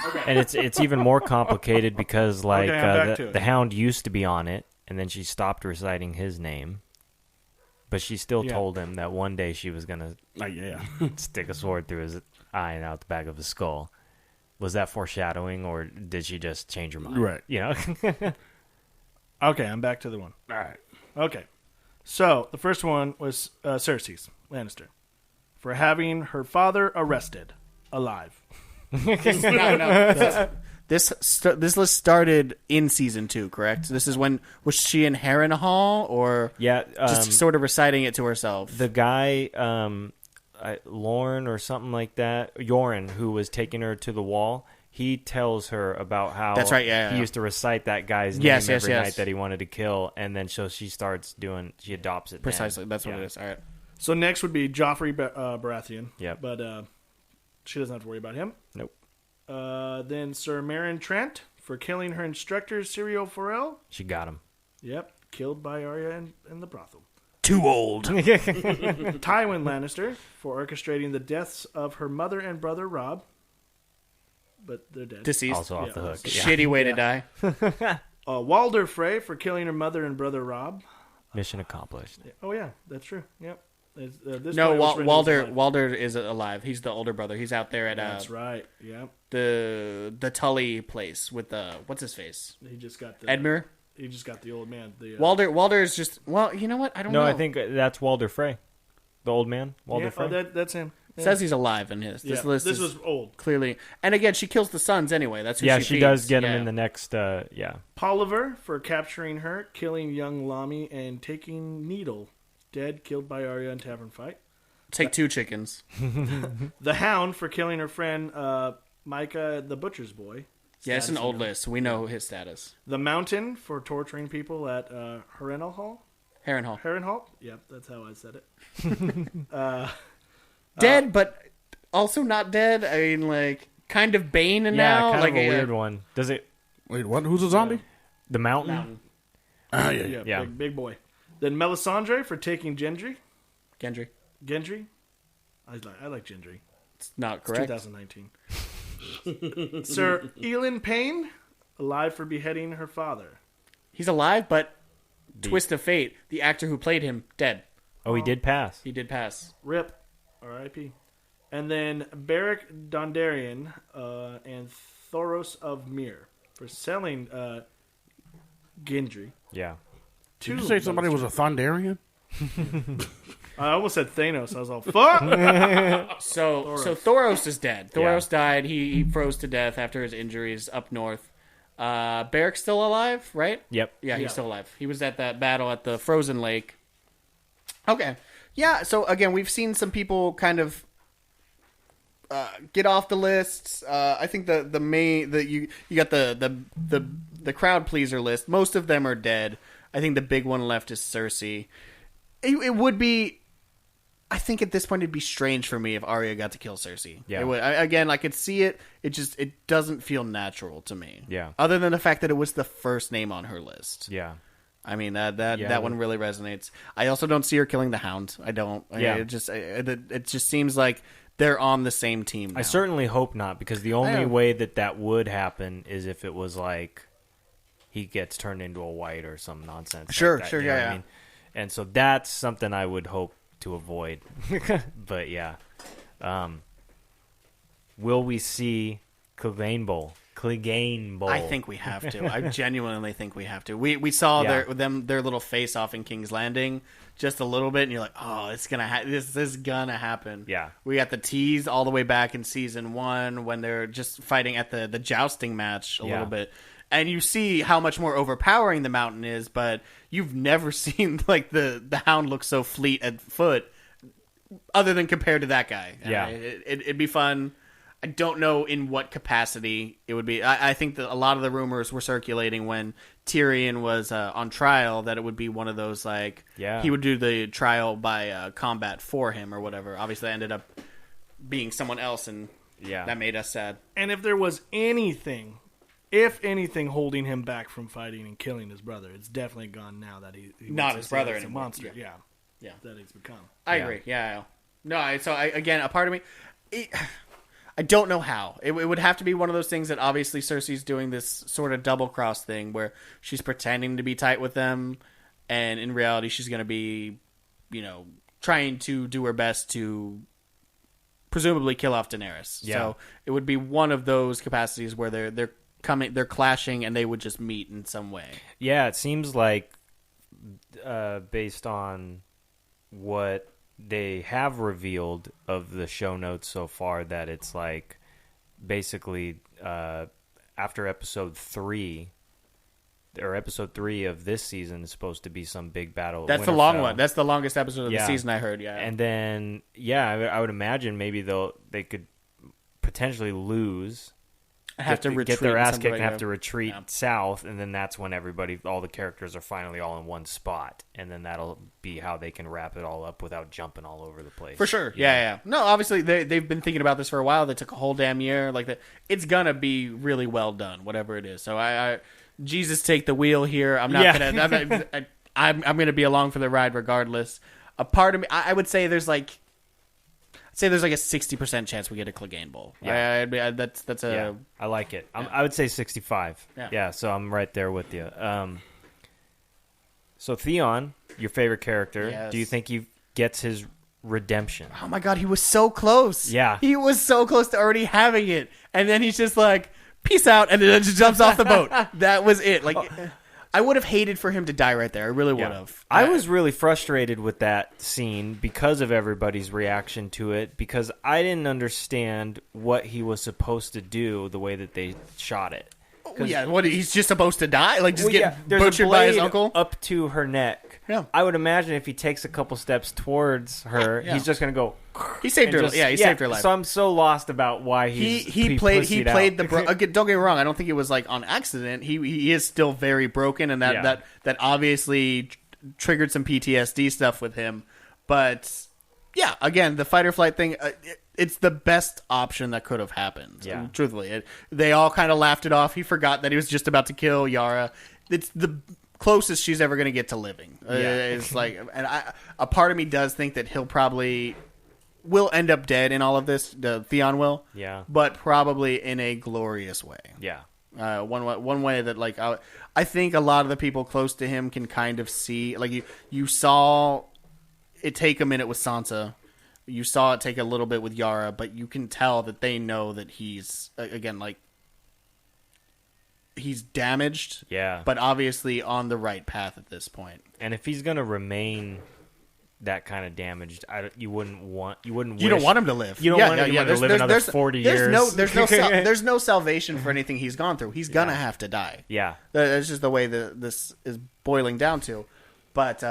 Okay. And it's even more complicated because like Okay, I'm back to it. the Hound used to be on it, and then she stopped reciting his name, but she still told him that one day she was gonna stick a sword through his eye and out the back of his skull. Was that foreshadowing, or did she just change her mind? Right. You know. Okay, I'm back to the one. All right. Okay. So, the first one was Cersei's, Lannister, for having her father arrested, alive. No. This list started in season 2, correct? This is when was she in Harrenhal or just sort of reciting it to herself? The guy, Lauren or something like that, Yoren, who was taking her to the wall. He tells her about how That's right, yeah. he used to recite that guy's name every night that he wanted to kill, and then so she adopts it. Precisely, then. that's what it is. All right. So next would be Joffrey Baratheon. Yep. But she doesn't have to worry about him. Nope. Then Sir Meryn Trent for killing her instructor, Syrio Forel. She got him. Yep. Killed by Arya in the brothel. Too old. Tywin Lannister for orchestrating the deaths of her mother and brother Robb. But they're dead. Deceased. Also off the hook. Yeah. Shitty way to die. Walder Frey for killing her mother and brother Robb. Mission accomplished. Oh, yeah. That's true. Yep. No, Walder is alive. He's the older brother. He's out there at That's right. Yep. the Tully place with the what's his face? He just got the Edmure. He just got the old man. Walder is just you know what? I don't know. No, I think that's Walder Frey, the old man. Walder Frey. Oh, that's him. It says he's alive in his. This list this was old. Clearly. And again, she kills the sons anyway. That's who she she feeds. does get him in the next. Polliver for capturing her, killing young Lamy, and taking Needle, dead, killed by Arya in tavern fight. Take 2 chickens. The Hound for killing her friend Micah, the butcher's boy. Yeah, it's an old list. We know his status. The Mountain for torturing people at Harrenhal. Harrenhal. Yep, that's how I said it. Dead, but also not dead. I mean, like, kind of Bane now. Kind like of a weird one. Does it? Wait, what? Who's a zombie? The Mountain? Yeah. Big boy. Then Melisandre for taking Gendry. Gendry. I like Gendry. It's not correct. It's 2019. Sir Elin Payne, alive for beheading her father. He's alive, but twist of fate. The actor who played him, dead. Oh, he did pass. He did pass. Rip. R.I.P. And then Beric Dondarrion and Thoros of Myr for selling Gendry. Yeah. Did you say somebody was a Thondarian? I almost said Thanos. I was all, fuck! So Thoros is dead. Thoros died. He froze to death after his injuries up north. Beric's still alive, right? Yep. Yeah, he's still alive. He was at that battle at the frozen lake. Okay. Yeah, so again, we've seen some people kind of get off the lists. I think you got the crowd pleaser list. Most of them are dead. I think the big one left is Cersei. It would be, I think at this point it'd be strange for me if Arya got to kill Cersei. Yeah. It would, I could see it. It doesn't feel natural to me. Yeah. Other than the fact that it was the first name on her list. Yeah. I mean that one really resonates. I also don't see her killing the Hound. I don't. Yeah. It just seems like they're on the same team now. I certainly hope not, because the only way that would happen is if it was like he gets turned into a white or some nonsense. Sure, like that, sure, you know what yeah. I mean? And so that's something I would hope to avoid. But yeah, will we see Clegane Bowl? I think we have to. I genuinely think we have to. We saw their little face off in King's Landing just a little bit, and you're like, oh, it's gonna this is gonna happen. Yeah, we got the tease all the way back in season 1 when they're just fighting at the jousting match a little bit, and you see how much more overpowering the Mountain is, but you've never seen like the Hound look so fleet at foot, other than compared to that guy. Yeah, it'd be fun. I don't know in what capacity it would be. I think that a lot of the rumors were circulating when Tyrion was on trial that it would be one of those, like, he would do the trial by combat for him or whatever. Obviously, that ended up being someone else, and that made us sad. And if there was anything holding him back from fighting and killing his brother, it's definitely gone now that he's not his brother anymore. Monster. Yeah. that it's become. I agree. Yeah. No, again, a part of me, I don't know how. It would have to be one of those things that obviously Cersei's doing this sort of double cross thing where she's pretending to be tight with them, and in reality she's going to be, trying to do her best to presumably kill off Daenerys. Yeah. So it would be one of those capacities where they're clashing and they would just meet in some way. Yeah, it seems like based on what they have revealed of the show notes so far, that it's like basically after episode 3 of this season is supposed to be some big battle. That's the long one. That's the longest episode of the season, I heard. Yeah, and then I would imagine maybe they could potentially lose. Have to retreat, get their ass kicked and have to retreat south, and then that's when all the characters are finally all in one spot, and then that'll be how they can wrap it all up without jumping all over the place. For sure, yeah. No, obviously they've been thinking about this for a while. They took a whole damn year. It's gonna be really well done, whatever it is. So I Jesus, take the wheel here. I'm not gonna. I'm gonna be along for the ride regardless. A part of me, I would say there's like a 60% chance we get a Clegane Bowl. Yeah, that's a. Yeah, I like it. I would say 65. Yeah, so I'm right there with you. So Theon, your favorite character, do you think he gets his redemption? Oh my God, he was so close. Yeah, he was so close to already having it, and then he's just like, "Peace out," and then just jumps off the boat. That was it. I would have hated for him to die right there. I really would have. I was really frustrated with that scene because of everybody's reaction to it, because I didn't understand what he was supposed to do the way that they shot it. What, he's just supposed to die? Get butchered by his uncle? Up to her neck. Yeah. I would imagine if he takes a couple steps towards her, he's just going to go... He saved her life. Yeah, he saved her life. So I'm so lost about why he played the... Don't get me wrong, I don't think it was on accident. He is still very broken, and that obviously triggered some PTSD stuff with him. But yeah, again, the fight or flight thing... it's the best option that could have happened. Yeah. Truthfully. They all kind of laughed it off. He forgot that he was just about to kill Yara. It's the closest she's ever going to get to living. It's a part of me does think that he'll probably will end up dead in all of this. Theon will. Yeah. But probably in a glorious way. Yeah. One way that I think a lot of the people close to him can kind of see, you saw it take a minute with Sansa. You saw it take a little bit with Yara, but you can tell that they know that he's, again, he's damaged. Yeah. But obviously on the right path at this point. And if he's going to remain that kind of damaged, you don't want him to live. You don't want him to live another 40 years. There's no salvation for anything he's gone through. He's going to have to die. Yeah. That's just the way this is boiling down to. But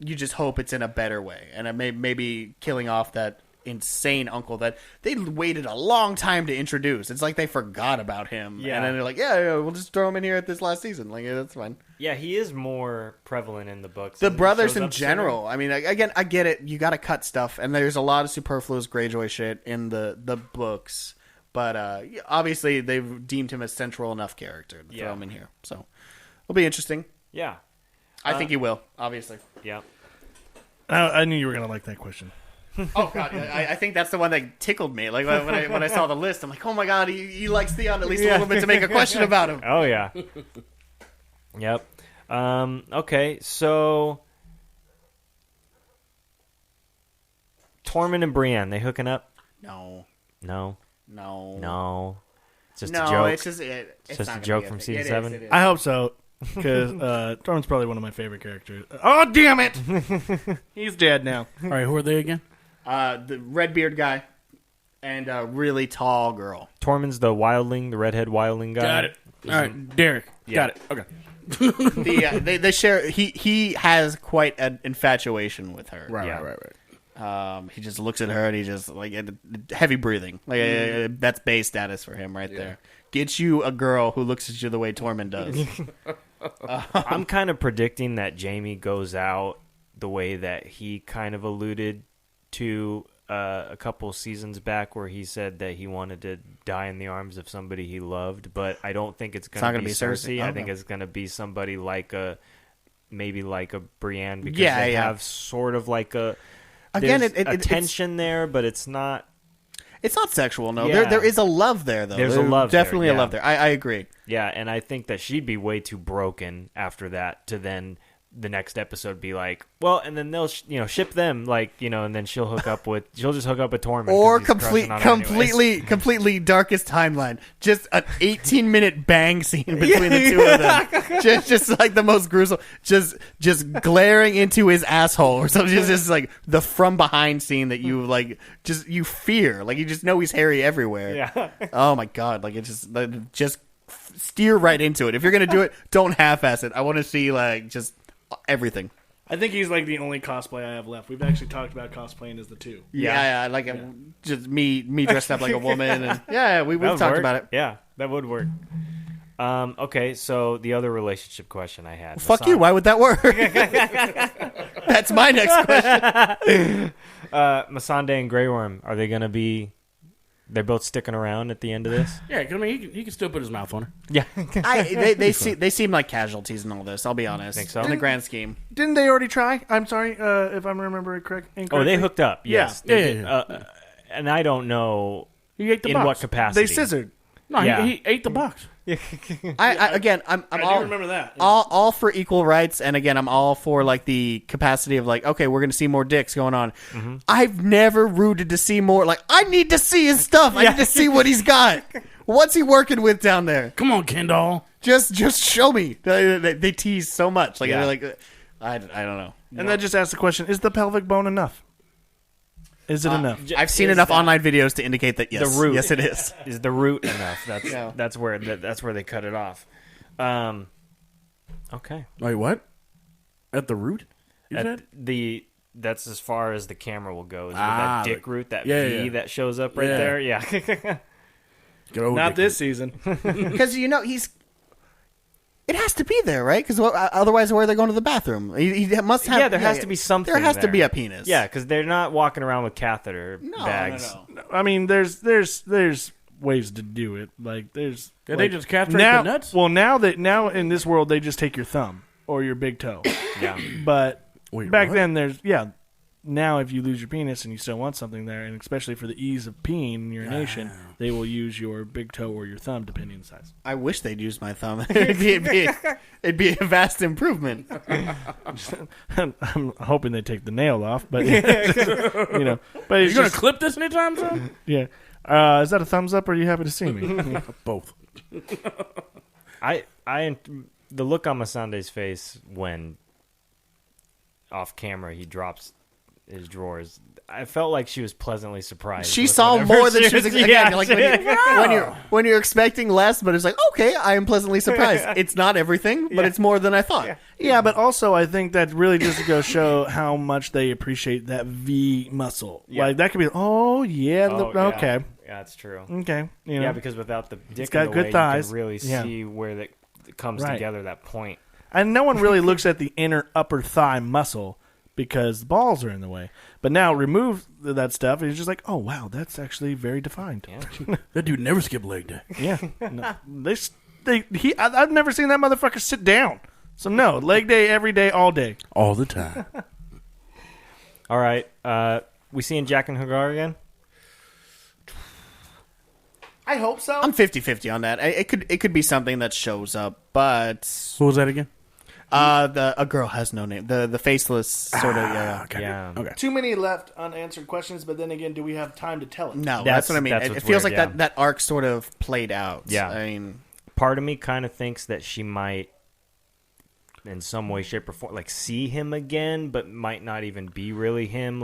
you just hope it's in a better way. And maybe killing off that insane uncle that they waited a long time to introduce. It's like they forgot about him. Yeah. And then they're like, yeah, we'll just throw him in here at this last season. That's fine. Yeah, he is more prevalent in the books. The brothers in general. I mean, again, I get it. You got to cut stuff. And there's a lot of superfluous Greyjoy shit in the books. But obviously, they've deemed him a central enough character to throw him in here. So it'll be interesting. Yeah. I think he will, obviously. Yeah. I knew you were going to like that question. Oh, God. I think that's the one that tickled me. When I saw the list, I'm like, oh, my God, he likes Theon at least a little bit to make a question about him. Oh, yeah. Yep. Okay, so Tormund and Brienne, they hooking up? No. It's just a joke. It's just a joke from season 7. I hope so. Because Tormund's probably one of my favorite characters. Oh, damn it! He's dead now. All right, who are they again? The Redbeard guy and a really tall girl. Tormund's the wildling, the redhead wildling guy. Got it. All right, Derek. Yeah. Got it. Okay. They share. He has quite an infatuation with her. Right. He just looks at her and he just heavy breathing. That's base status for him right there. Get you a girl who looks at you the way Tormund does. I'm kind of predicting that Jaime goes out the way that he kind of alluded to a couple seasons back, where he said that he wanted to die in the arms of somebody he loved, but I don't think it's going to be Cersei. I think it's going to be somebody like maybe like a Brienne because Yeah, they yeah. have sort of like a Again, there's a tension there, but it's not. It's not sexual, no. Yeah. There is a love there, though. There's a love there, definitely a yeah. love there. I agree. Yeah, and I think that she'd be way too broken after that to then the next episode be like, well, and then they'll ship them and then she'll just hook up with Tormund Or 'cause he's crushing on her anyways. completely darkest timeline. Just an 18-minute bang scene between the two of them. just like the most gruesome. Just glaring into his asshole or something. Just like the from behind scene that you you fear. Like you just know he's hairy everywhere. Yeah. Oh my god! Like it just steer right into it. If you're gonna do it, don't half-ass it. I want to see just everything. I think he's like the only cosplay I have left. We've actually talked about cosplaying as the two. Yeah, just me dressed up like a woman, and we've talked about it. Yeah, that would work. Okay, so the other relationship question I had. Fuck you. Why would that work? That's my next question. Missandei and Grey Worm, are they going to be... They're both sticking around at the end of this? Yeah, I mean, he can still put his mouth on her. Yeah. They seem like casualties in all this, I'll be honest. Think so? In the grand scheme. Didn't they already try? I'm sorry if I'm remembering incorrectly. Oh, they hooked up, yes. Yeah. They did. And I don't know He ate the in box. what capacity. They scissored. No, Yeah. he ate the box. I'm I all, do remember that. all for equal rights, and again, I'm all for the capacity of okay, we're gonna see more dicks going on. Mm-hmm. I've never rooted to see more. I need to see his stuff. I need to see what he's got. What's he working with down there? Come on, Kendall. Just show me. They tease so much. Yeah. They're I don't know. And that just asks the question: is the pelvic bone enough? Is it enough? I've seen enough online videos to indicate that yes, the root yes, it is. Is the root enough? That's Yeah. that's where they cut it off. Okay. Wait, what? At the root? You At said? that's as far as the camera will go. Is with Ah, that dick root, that yeah, V yeah. that shows up right Yeah. there. Yeah. Good old Not dick this season. Because it has to be there, right? Because otherwise, where are they going to the bathroom? He must have. Yeah, there has to be something There has to there. be a penis. Yeah, because they're not walking around with catheter bags. No. I mean, there's ways to do it. There's. Did they just castrate now, the nuts? Well, now in this world they just take your thumb or your big toe. Yeah. But Wait, back what? then now if you lose your penis and you still want something there, and especially for the ease of peeing and urination, they will use your big toe or your thumb depending on the size. I wish they'd use my thumb. it'd be a vast improvement. I'm hoping they take the nail off, but But Are it's you going to just, clip this anytime soon? yeah. Is that a thumbs up or are you happy to see me? Both. The look on Missandei's face when off camera he drops his drawers. I felt like she was pleasantly surprised. She with saw whatever more than she was yeah, again. When you're expecting less, but it's okay, I am pleasantly surprised. It's not everything, but it's more than I thought. Yeah, but also I think that really just to go show how much they appreciate that V muscle. Yeah. That could be, okay. Yeah, that's true. Okay. Yeah, because without the dick got in the good way, thighs. you can really Yeah. see where it comes Right. together, that point. And no one really looks at the inner upper thigh muscle because the balls are in the way. But now remove that stuff, and it's just like, oh wow, that's actually very defined. Yeah. That dude never skipped leg day. Yeah, no, I've never seen that motherfucker sit down. So no, leg day every day, all day. All the time. All right. We seeing Jack and Hagar again? I hope so. I'm 50-50 on that. It could be something that shows up, but What was that again? a girl has no name. The faceless sort of. Yeah. Okay. Yeah. Okay. Too many left unanswered questions, but then again, do we have time to tell it? No, That's- that's what I mean. that's It what's feels weird, like that arc sort of played out. Yeah. I mean, Part of me kind of thinks that she might, in some way, shape, or form, see him again, but might not even be really him.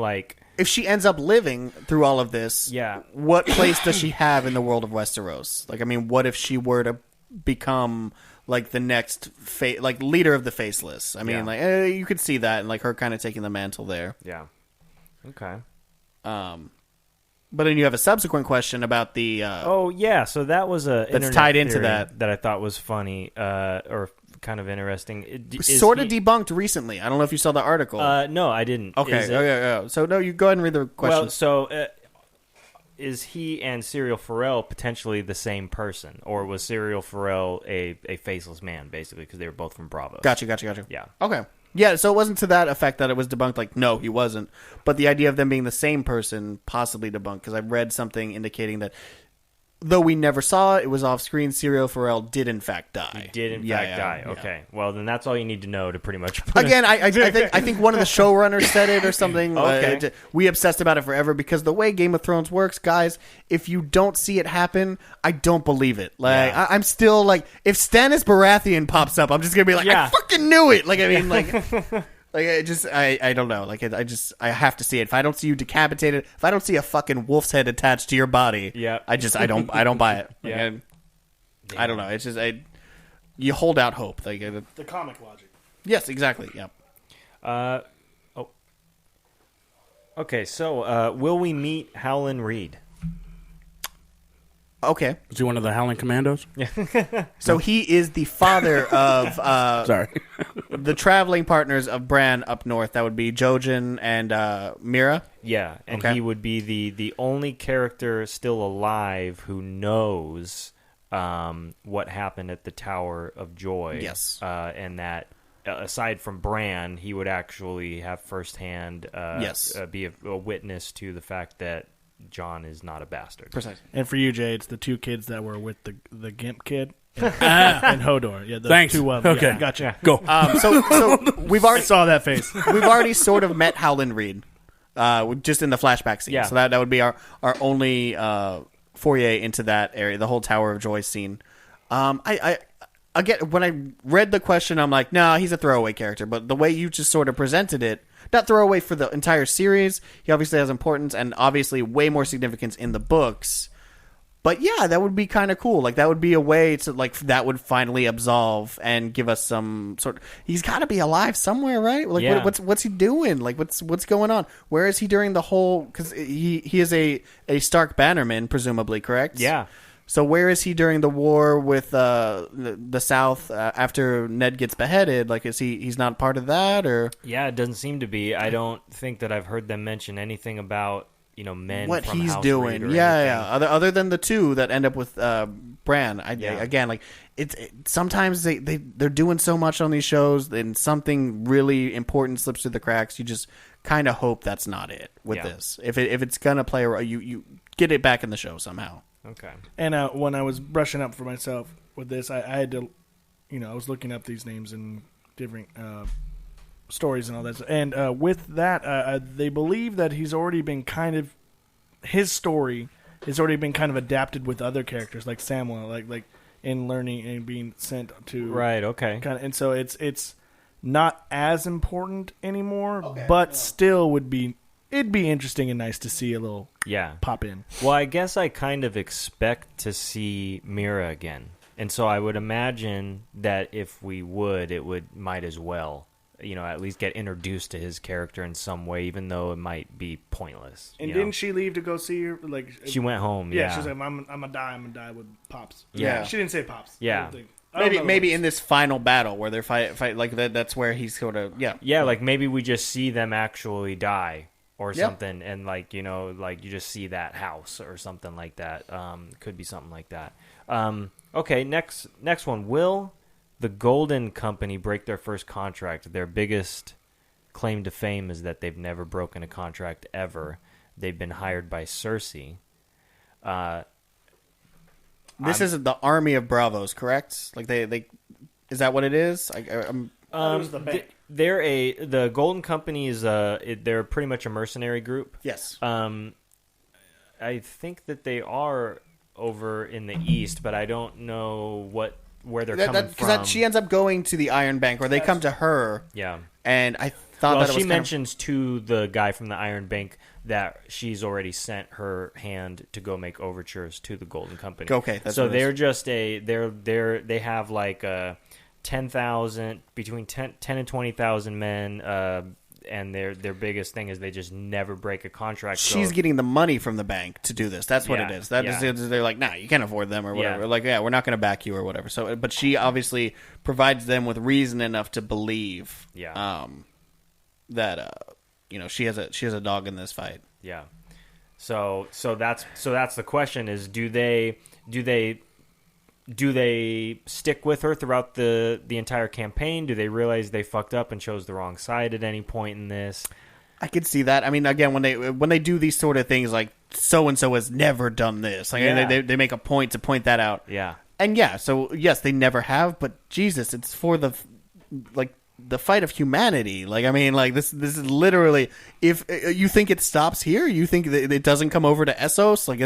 if she ends up living through all of this, Yeah. what place does she have in the world of Westeros? What if she were to become the next leader of the Faceless? I mean, Yeah. you could see that and her kind of taking the mantle there. Yeah. Okay. But then you have a subsequent question about the. Oh yeah, so that was a internet tied into theory that I thought was funny or kind of interesting. sort of debunked recently. I don't know if you saw the article. No, I didn't. okay. Is it- Okay. So no, you go ahead and read the question. Well, so is he and Serial Pharrell potentially the same person, or was Serial Pharrell a faceless man basically because they were both from Bravo? Gotcha. Yeah. Okay. Yeah, so it wasn't to that effect that it was debunked. Like, no, he wasn't. But the idea of them being the same person possibly debunked, because I read something indicating that though we never saw it, it was off screen. Syrio Forel did in fact die. He did in fact die. Yeah. Okay, well then that's all you need to know to pretty much. Again, I think one of the showrunners said it or something. Okay. We obsessed about it forever because the way Game of Thrones works, guys, if you don't see it happen, I don't believe it. Like I'm still like, if Stannis Baratheon pops up, I'm just gonna be like, I fucking knew it. Like I mean, like. Like I don't know. Like I have to see it. If I don't see you decapitated, if I don't see a fucking wolf's head attached to your body, I don't buy it. Like, I don't know. It's just you hold out hope. Like the comic logic. Yes, exactly. Yeah. Okay, so will we meet Howland Reed? Okay. Is he one of the Howling Commandos? So he is the father of Sorry. the traveling partners of Bran up north. That would be Jojen and Mira. Yeah, and he would be the only character still alive who knows what happened at the Tower of Joy. Yes. And that aside from Bran, he would actually have firsthand be a witness to the fact that Jon is not a bastard. Precisely. And for you, Jay, it's the two kids that were with the Gimp kid and Hodor. Yeah, the Thanks. two Okay. Yeah, gotcha. Go. So we've I already saw that face. we've already sort of met Howland Reed, just in the flashback scene. Yeah. So that would be our only foray into that area, the whole Tower of Joy scene. I again, when I read the question, I'm like, nah, he's a throwaway character. But the way you just sort of presented it, not throwaway for the entire series. He obviously has importance and obviously way more significance in the books. But yeah, that would be kind of cool. Like that would be a way to that would finally absolve and give us some sort of. He's got to be alive somewhere, right? Like what's he doing? Like what's going on? Where is he during the whole? Because he is a Stark Bannerman, presumably, correct? Yeah. So where is he during the war with the South after Ned gets beheaded? Like, is he's not part of that, or? Yeah, it doesn't seem to be. I don't think that I've heard them mention anything about men. What from he's House doing? Reed or Yeah. anything. Other than the two that end up with Bran. Again, like sometimes they're doing so much on these shows, and something really important slips through the cracks. You just kind of hope that's not it with this. If it's gonna play a role, you get it back in the show somehow. Okay. And when I was brushing up for myself with this, I had to, I was looking up these names and different stories and all that. And with that, they believe that he's already been his story has already been kind of adapted with other characters like Samuel, like in learning and being sent to. Right. Okay. And so it's not as important anymore, but still it'd be interesting and nice to see a little pop in. Well, I guess I kind of expect to see Mira again. And so I would imagine that if we would, might as well, at least get introduced to his character in some way, even though it might be pointless. And didn't she leave to go see her? Like she went home. Yeah, she's like, I'm gonna die with Pops. Yeah, she didn't say Pops. Yeah. Maybe in this final battle where they're fight like that. That's where he's sort of like maybe we just see them actually die. Or something, and you just see that house or something like that. Could be something like that. Okay, next one. Will the Golden Company break their first contract? Their biggest claim to fame is that they've never broken a contract ever. They've been hired by Cersei. This is the army of Bravos, correct? Like they is that what it is? It was the bank. The Golden Company is they're pretty much a mercenary group. Yes. I think that they are over in the east, but I don't know where they're coming from. Because she ends up going to the Iron Bank, or they come to her. Yeah. And I thought that it was she mentions to the guy from the Iron Bank that she's already sent her hand to go make overtures to the Golden Company. Okay, that's so what it they're is. just they have like 10,000 between 10 and 20,000 men, and their biggest thing is they just never break a contract. She's getting the money from the bank to do this. That's what it is. Yeah. They're like, nah, you can't afford them or whatever. Yeah. Like, we're not going to back you or whatever. So, but she obviously provides them with reason enough to believe, that she has a dog in this fight. Yeah. So that's the question: is do they do they stick with her throughout the entire campaign? Do they realize they fucked up and chose the wrong side at any point in this? I could see that. I mean, again, when they do these sort of things, like so and so has never done this, like they make a point to point that out. Yeah, and so yes, they never have. But Jesus, it's for the fight of humanity. Like, I mean, like this is literally. If you think it stops here, you think that it doesn't come over to Essos. Like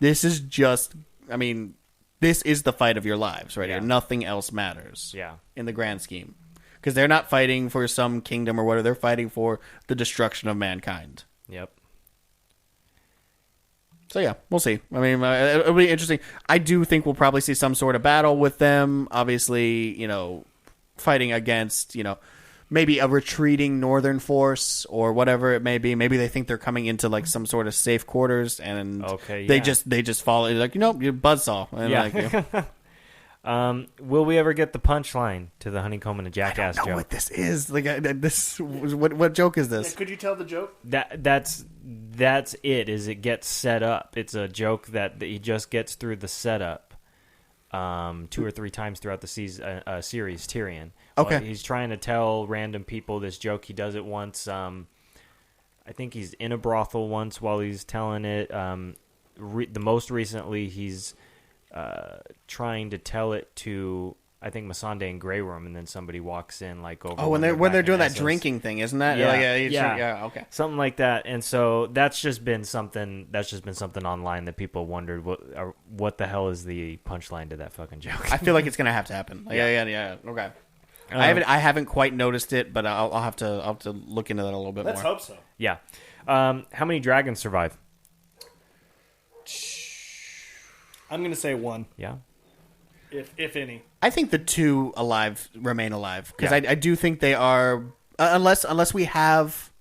this is just. I mean, this is the fight of your lives right here. Nothing else matters. Yeah, in the grand scheme. Because they're not fighting for some kingdom or whatever. They're fighting for the destruction of mankind. Yep. So, yeah, we'll see. I mean, it'll be interesting. I do think we'll probably see some sort of battle with them. Obviously, fighting against, maybe a retreating northern force or whatever it may be. Maybe they think they're coming into, like, some sort of safe quarters. And they just follow, like, you buzzsaw. And, will we ever get the punchline to the honeycomb and a jackass joke? I don't know joke? what this is. Like what joke is this? Could you tell the joke? That's it. Is it gets set up? It's a joke that he just gets through the setup 2 or 3 times throughout the series. Tyrion. Okay, he's trying to tell random people this joke. He does it once. I think he's in a brothel once while he's telling it. The most recently he's trying to tell it to, I think, Missandei and Grey Worm, and then somebody walks in like over. Oh, when they're doing that drinking thing, isn't that? Yeah, okay, something like that. And so that's just been something online that people wondered what the hell is the punchline to that fucking joke. I feel like it's gonna have to happen. Yeah. Okay. I haven't quite noticed it, but I'll have to look into that a little bit more. Let's hope so. Yeah. How many dragons survive? I'm going to say 1. Yeah. If any. I think the 2 remain alive. Because I do think they are... Unless we have...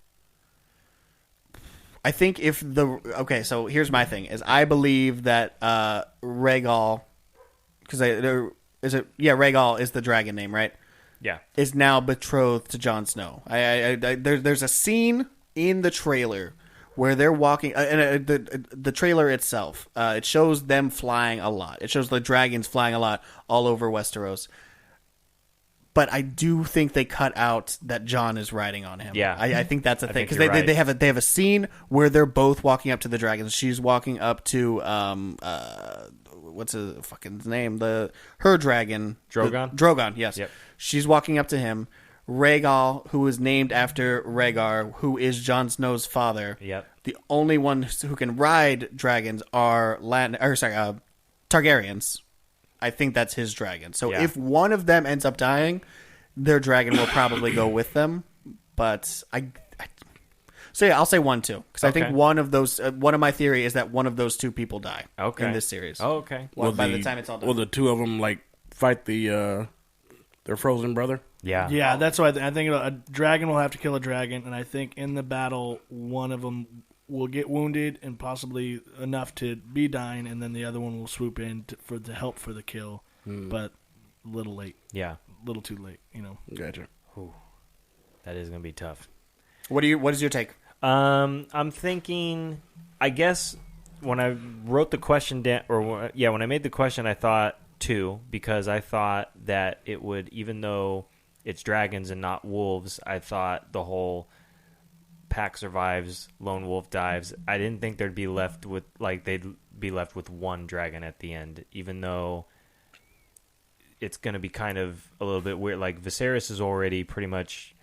I think if the... Okay, so here's my thing. Is I believe that Rhaegal... Because Rhaegal is the dragon name, right? Yeah. Is now betrothed to Jon Snow. There's a scene in the trailer... where they're walking, and the trailer itself, it shows them flying a lot. It shows the dragons flying a lot all over Westeros. But I do think they cut out that Jon is riding on him. Yeah, I think that's a thing because they have a scene where they're both walking up to the dragons. She's walking up to what's his fucking name? Her dragon, Drogon. Drogon, yes. Yep. She's walking up to him. Rhaegal, who is named after Rhaegar, who is Jon Snow's father. Yep. The only ones who can ride dragons are Targaryens. I think that's his dragon. So if one of them ends up dying, their dragon will probably go with them. But I'll say 1 too, because I think one of those. One of my theory is that one of those 2 people die. In this series. Oh, okay. By the time it's all done, will the 2 of them fight their frozen brother? Yeah. Yeah, that's why I think a dragon will have to kill a dragon, and I think in the battle, one of them will get wounded and possibly enough to be dying, and then the other one will swoop in to help for the kill, but a little late. Yeah. A little too late, Gotcha. Ooh, that is going to be tough. What is your take? I'm thinking, I guess when I wrote the question down, when I made the question, I thought 2, because I thought that it would, even though it's dragons and not wolves, I thought the whole pack survives, lone wolf dives. I didn't think they'd be left with one dragon at the end, even though it's going to be kind of a little bit weird. Like, Viserys is already pretty much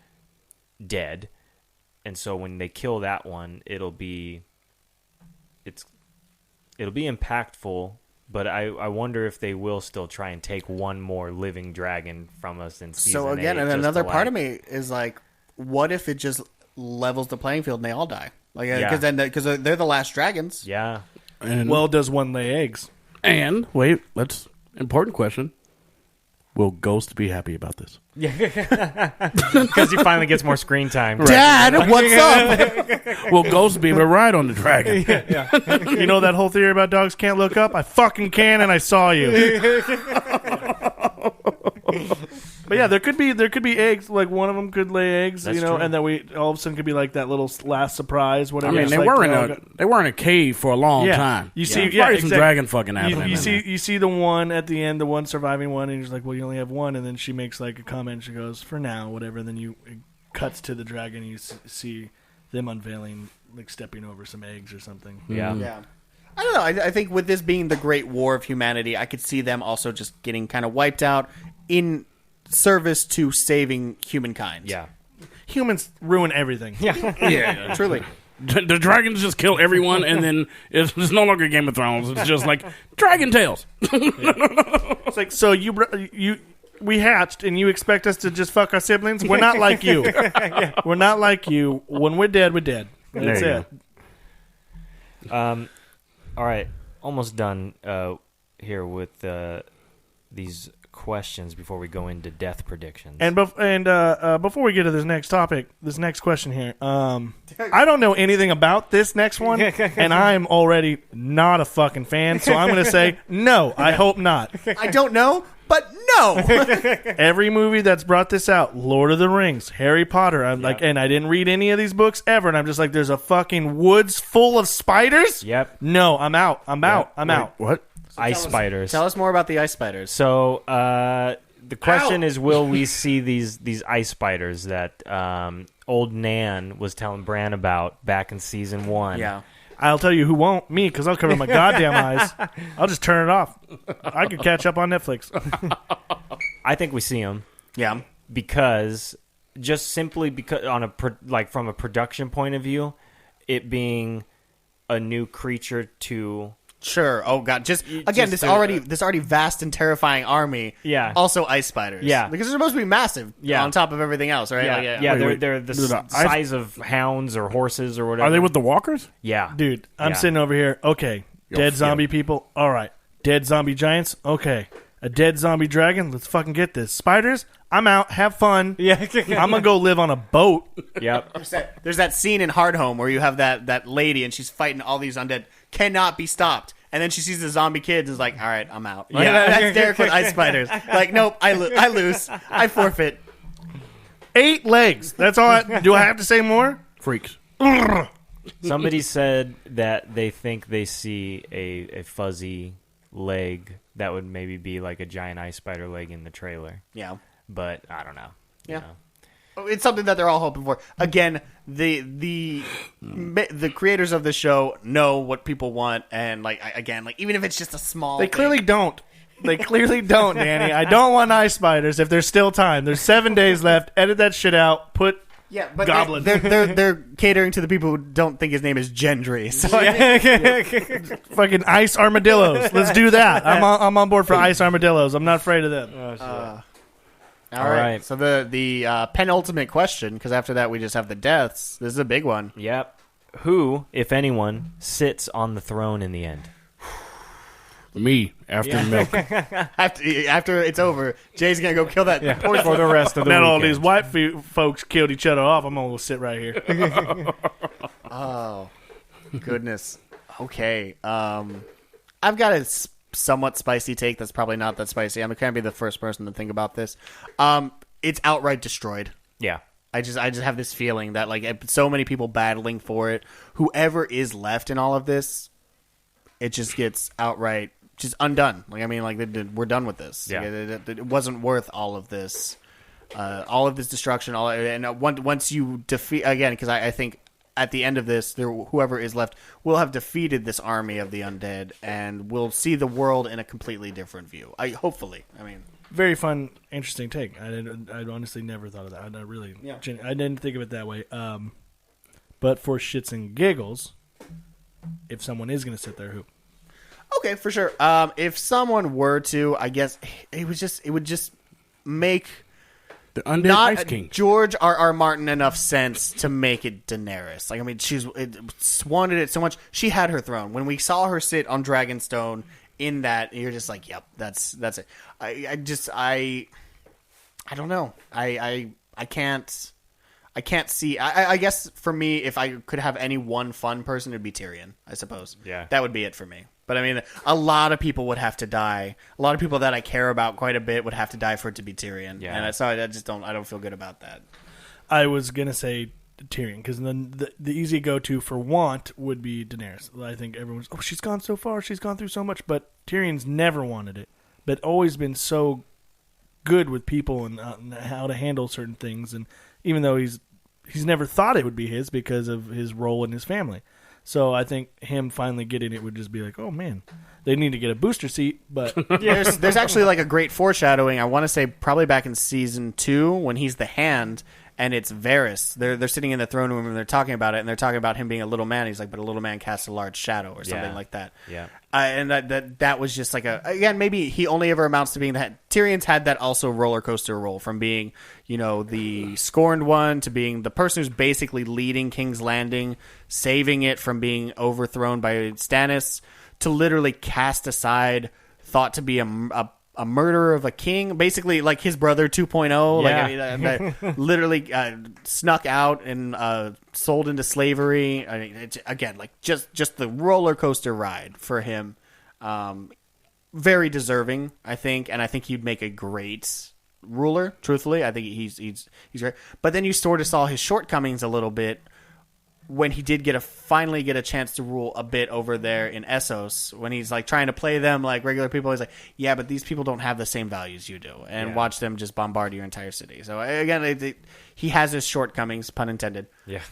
dead, and so when they kill that one, it'll be impactful. But I wonder if they will still try and take one more living dragon from us in season 8. So again, and another part of me is like, what if it just levels the playing field and they all die? Like, because they're the last dragons. Yeah. And does one lay eggs? And wait, important question. Will Ghost be happy about this? Yeah, because he finally gets more screen time. Right. Dad, what's up? Will Ghost be able to ride on the dragon? Yeah. You know that whole theory about dogs can't look up? I fucking can, and I saw you. But yeah, there could be eggs. Like one of them could lay eggs, That's you know, true. and then we all of a sudden could be like that little last surprise. I Whatever. mean, Just they like, were in a cave for a long time. You see, Probably some exactly. dragon fucking happening. You see the one at the end, the one surviving one, and you're just like, well, you only have one, and then she makes like a comment. She goes, "For now, whatever." And then it cuts to the dragon. And you see them unveiling, like stepping over some eggs or something. Yeah. Yeah. I don't know. I think with this being the Great War of Humanity, I could see them also just getting kind of wiped out in service to saving humankind. Yeah. Humans ruin everything. Yeah, truly. The dragons just kill everyone, and then it's no longer Game of Thrones. It's just like Dragon Tales. It's like, so we hatched, and you expect us to just fuck our siblings? We're not like you. We're not like you. When we're dead, we're dead. That's There it. All right, almost done here with these questions before we go into death predictions. And before we get to this next topic, this next question here, I don't know anything about this next one, and I'm already not a fucking fan, so I'm going to say no, I hope not. I don't know, but no. Every movie that's brought this out, Lord of the Rings, Harry Potter, and I didn't read any of these books ever, and I'm just like, there's a fucking woods full of spiders? Yep. No, I'm out. I'm out. What? Ice spiders. Tell us more about the ice spiders. So the question is, will we see these ice spiders that old Nan was telling Bran about back in season 1? Yeah. I'll tell you who won't. Me, because I'll cover my goddamn eyes. I'll just turn it off. I could catch up on Netflix. I think we see them Yeah. because simply because from a production point of view, it being a new creature to. Sure. Oh god. Just again, this already vast and terrifying army. Yeah. Also ice spiders. Yeah. Because they're supposed to be massive. Yeah. On top of everything else, right? Yeah, Like, they're the size of hounds or horses or whatever. Are they with the walkers? Yeah. Dude, I'm Yeah. sitting over here. Okay. Dead zombie people. All right. Dead zombie giants. Okay. A dead zombie dragon. Let's fucking get this. Spiders. I'm out. Have fun. Yeah. I'm going to go live on a boat. Yep. There's that scene in Hard Home where you have that lady and she's fighting all these undead. Cannot be stopped. And then she sees the zombie kids and is like, all right, I'm out. Like, that's Derek with ice spiders. Like, nope, I lose. I forfeit. 8 legs. That's all. Do I have to say more? Freaks. Somebody said that they think they see a fuzzy leg that would maybe be like a giant ice spider leg in the trailer. Yeah. But I don't know. Yeah. You know. It's something that they're all hoping for. Again, the creators of the show know what people want, and even if it's just a small, They clearly don't. They clearly don't, Danny. I don't want ice spiders if there's still time. There's 7 days left. Edit that shit out. Put but goblin. They're catering to the people who don't think his name is Gendry. So fucking ice armadillos. Let's do that. I'm on board for ice armadillos. I'm not afraid of them. All right. So the penultimate question, because after that we just have the deaths. This is a big one. Yep. Who, if anyone, sits on the throne in the end? Me, after milk. After it's over, Jay's gonna go kill that. For the rest of the Now all weekend. these white folks killed each other off. I'm gonna go sit right here. Oh, goodness. Okay. I've got a somewhat spicy take that's probably not that spicy. I'm going to be the first person to think about this. It's outright destroyed. Yeah. I just have this feeling that so many people battling for it. Whoever is left in all of this, it just gets outright just undone. We're done with this. Yeah. It wasn't worth all of this destruction. Once you defeat again, because I think at the end of this, whoever is left will have defeated this army of the undead, and we'll see the world in a completely different view. Hopefully. Very fun, interesting take. I honestly never thought of that. I didn't think of it that way. But for shits and giggles, if someone is going to sit there, who? Okay, for sure. If someone were to, I guess it would just make The undead not Ice King. George R.R. Martin enough sense to make it Daenerys. She's wanted it so much. She had her throne. When we saw her sit on Dragonstone in that, you're just like, yep, that's it. I don't know. I can't see. I guess for me, if I could have any one fun person, it'd be Tyrion, I suppose. Yeah. That would be it for me. But I mean, a lot of people would have to die. A lot of people that I care about quite a bit would have to die for it to be Tyrion. Yeah. And so I just don't feel good about that. I was gonna say Tyrion because then the easy go-to for want would be Daenerys. I think everyone's she's gone so far, she's gone through so much, but Tyrion's never wanted it, but always been so good with people and how to handle certain things. And even though he's never thought it would be his because of his role in his family. So I think him finally getting it would just be like, oh man, they need to get a booster seat. But there's actually like a great foreshadowing. I want to say probably back in season 2 when he's the Hand and it's Varys. They're sitting in the throne room and they're talking about it and they're talking about him being a little man. He's like, but a little man casts a large shadow or something like that. Yeah. And that was just like again, maybe he only ever amounts to being that. Tyrion's had that also roller coaster role from being, the scorned one to being the person who's basically leading King's Landing, saving it from being overthrown by Stannis, to literally cast aside, thought to be a murderer of a king, basically like his brother 2.0. Yeah. Like literally snuck out and sold into slavery. I mean, again, like just the roller coaster ride for him. Very deserving, I think, and I think he'd make a great ruler. Truthfully, I think he's great. But then you sort of saw his shortcomings a little bit when he did finally get a chance to rule a bit over there in Essos, when he's like trying to play them like regular people. He's like, yeah, but these people don't have the same values you do, and watch them just bombard your entire city. So again, he has his shortcomings, pun intended. Yeah.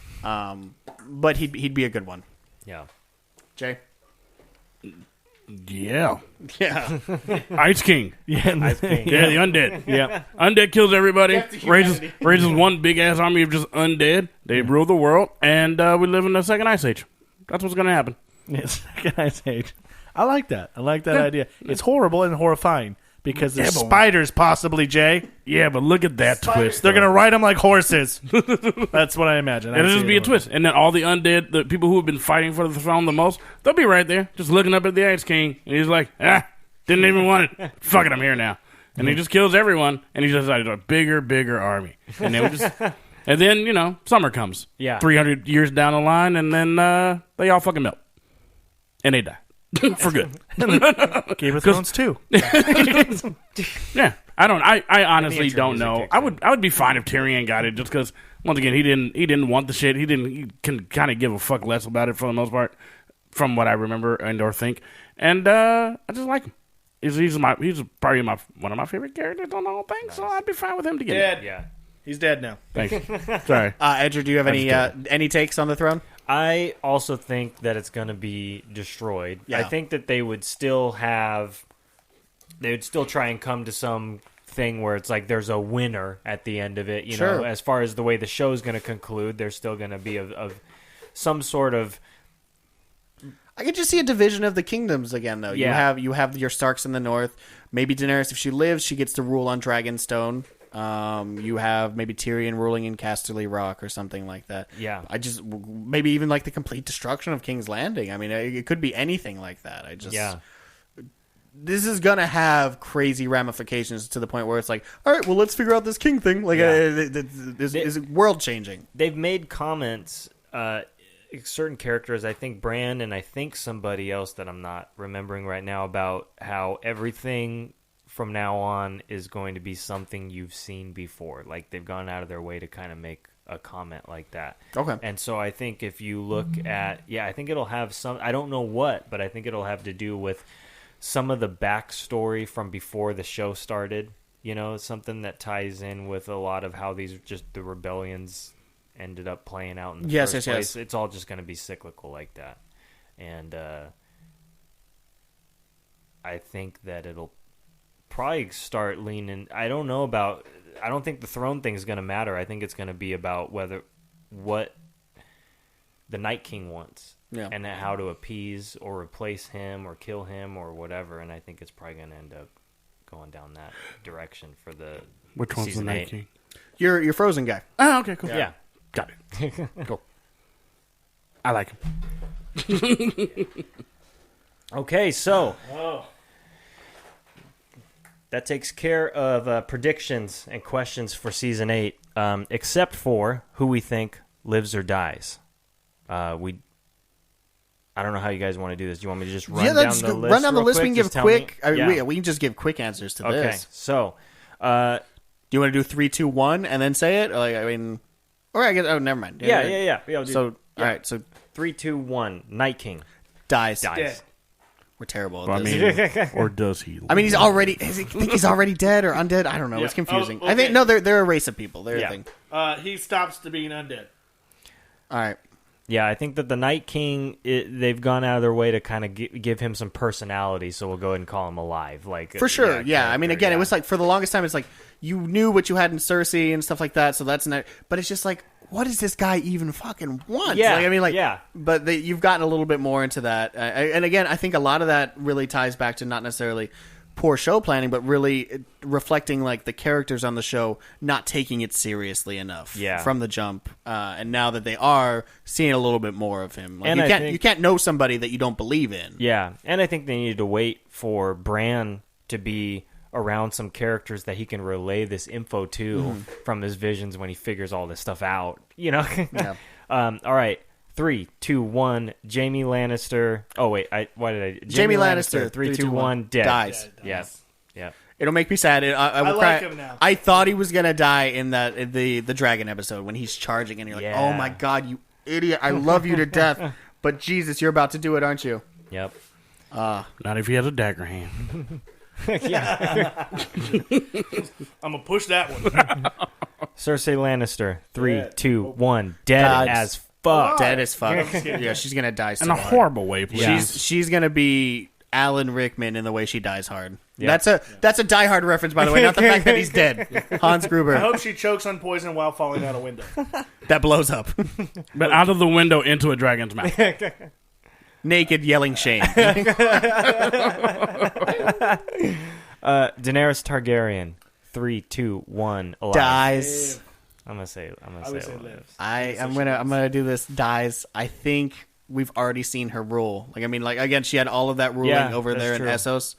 But he'd be a good one. Yeah. Jay. Yeah. Yeah. Ice King. Ice King. Yeah, the undead. Yeah. Undead kills everybody. Raises one big ass army of just undead. They rule the world, and we live in the second ice age. That's what's going to happen. Yeah, second ice age. I like that. I like that idea. It's horrible and horrifying because there's spiders, possibly, Jay. Yeah, but look at that twist. They're going to ride them like horses. That's what I imagine. It'll just be a twist. And then all the undead, the people who have been fighting for the throne the most, they'll be right there, just looking up at the Ice King. And he's like, didn't even want it. Fuck it, I'm here now. And he just kills everyone, and he just has a bigger army. And then summer comes. Yeah. 300 years down the line, and then they all fucking melt. And they die. For good. Game of Thrones too. Yeah. I honestly don't know. I would be fine if Tyrion got it, just because once again he didn't want the shit. He can kind of give a fuck less about it for the most part, from what I remember and or think. And I just like him. He's probably one of my favorite characters on the whole thing. Nice. So I'd be fine with him to get it. Yeah. He's dead now. Thanks. Sorry. Edger, do you have any takes on the throne? I also think that it's going to be destroyed. Yeah. I think that they would still try and come to some thing where it's like there's a winner at the end of it. You know, as far as the way the show's going to conclude, there's still going to be of some sort of. I could just see a division of the kingdoms again, though. Yeah. You have your Starks in the north. Maybe Daenerys, if she lives, she gets to rule on Dragonstone. You have maybe Tyrion ruling in Casterly Rock or something like that. Yeah. Maybe even like the complete destruction of King's Landing. I mean, it could be anything like that. This is going to have crazy ramifications to the point where it's like, all right, well, let's figure out this king thing. Like, is world changing. They've made comments, certain characters, I think Bran and I think somebody else that I'm not remembering right now, about how everything from now on is going to be something you've seen before. Like, they've gone out of their way to kind of make a comment like that. Okay. And so I think if you look at, I think it'll have some, I don't know what, but I think it'll have to do with some of the backstory from before the show started. You know, something that ties in with a lot of how the rebellions ended up playing out in the first place. Yes. It's all just going to be cyclical like that. And I think that it'll probably start leaning. I don't think the throne thing is going to matter. I think it's going to be about what the Night King wants, and how to appease or replace him or kill him or whatever. And I think it's probably going to end up going down that direction for the Which one's season the Night 8. King? You're Frozen guy. Oh, okay, cool. Yeah. Got it. Cool. I like him. Okay, so that takes care of predictions and questions for season 8, except for who we think lives or dies. I don't know how you guys want to do this. Do you want me to just run down the list? Run down the list. We can give quick. Yeah. We can just give quick answers to Okay, this. so Do you want to do 3, 2, 1 and then say it? Like, I mean, or I guess. Oh, never mind. Yeah. So all right. So 3, 2, 1. Night King dies. Dead. We're terrible. I At this. mean, or does he? I mean, he's already. Think he's already dead or undead? I don't know. Yeah. It's confusing. Oh, I think okay. no. They're a race of people. They're Yeah. a thing. He stops to being undead. All right. Yeah, I think that the Night King, they've gone out of their way to kind of give him some personality, so we'll go ahead and call him alive. Like For sure, yeah. I mean, character, again, yeah. it was like for the longest time, it's like you knew what you had in Cersei and stuff like that. So that's not. But it's just like, what does this guy even fucking want? Yeah, like, I mean, like, yeah. But you've gotten a little bit more into that, and again, I think a lot of that really ties back to not necessarily poor show planning, but really reflecting like the characters on the show not taking it seriously enough from the jump, and now that they are seeing a little bit more of him, like, And you can't know somebody that you don't believe in. Yeah, and I think they needed to wait for Bran to be around some characters that he can relay this info to from his visions when he figures all this stuff out. You know? Yeah. All right. 3, 2, 1. Jamie Lannister. Oh wait, Jamie Lannister, 3, 2, 1. Dead. Dies. Yeah. It'll make me sad. I will like cry. him now. I thought he was gonna die in the dragon episode when he's charging and you're like, Yeah. oh my god, you idiot! I love you to death, but Jesus, you're about to do it, aren't you? Yep. Not if he has a dagger hand. Yeah. I'm gonna push that one. Cersei Lannister. 3, Dead. 2, 1. Dead Died. as fuck. Dead as fuck. Yeah, she's gonna die. So In a hard. horrible way, please. Yeah. She's gonna be Alan Rickman in the way she dies hard. Yeah. That's a Die Hard reference, by the way, not the fact that he's dead. Hans I Gruber hope she chokes on poison while falling out a window. that blows up, But out of the window into a dragon's mouth. naked, yelling shame. Daenerys Targaryen. 3, 2, 1. Alive. Dies. I'm gonna say I would say alive. lives. I'm gonna do this. Dies. I think we've already seen her rule. Like, I mean, like, again, she had all of that ruling Yeah, over that's there true. in Essos.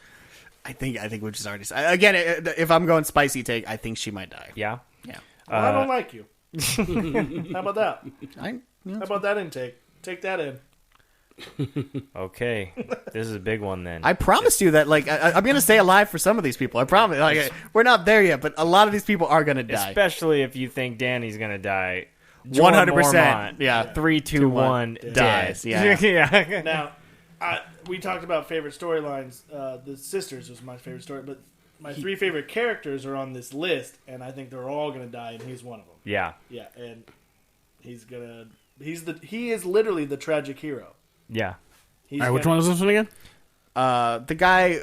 I think we've just already. Again, if I'm going spicy take, I think she might die. Yeah. Yeah. Well, I don't like you. How about that? I, How about that intake? Take that in. Okay. This is a big one then. I promised you that. Like, I'm gonna stay alive for some of these people. I promise. Like, we're not there yet, but a lot of these people are gonna die. Especially if you think Danny's gonna die. 100%. Yeah. 3, 2, 1. Dies. Dead. Yeah. Yeah. Now, we talked about favorite storylines. The sisters was my favorite story, but my 3 favorite characters are on this list, and I think they're all going to die, and he's one of them. Yeah. Yeah, and he is literally the tragic hero. Yeah. He's All right, which gonna- one is this one again? The guy,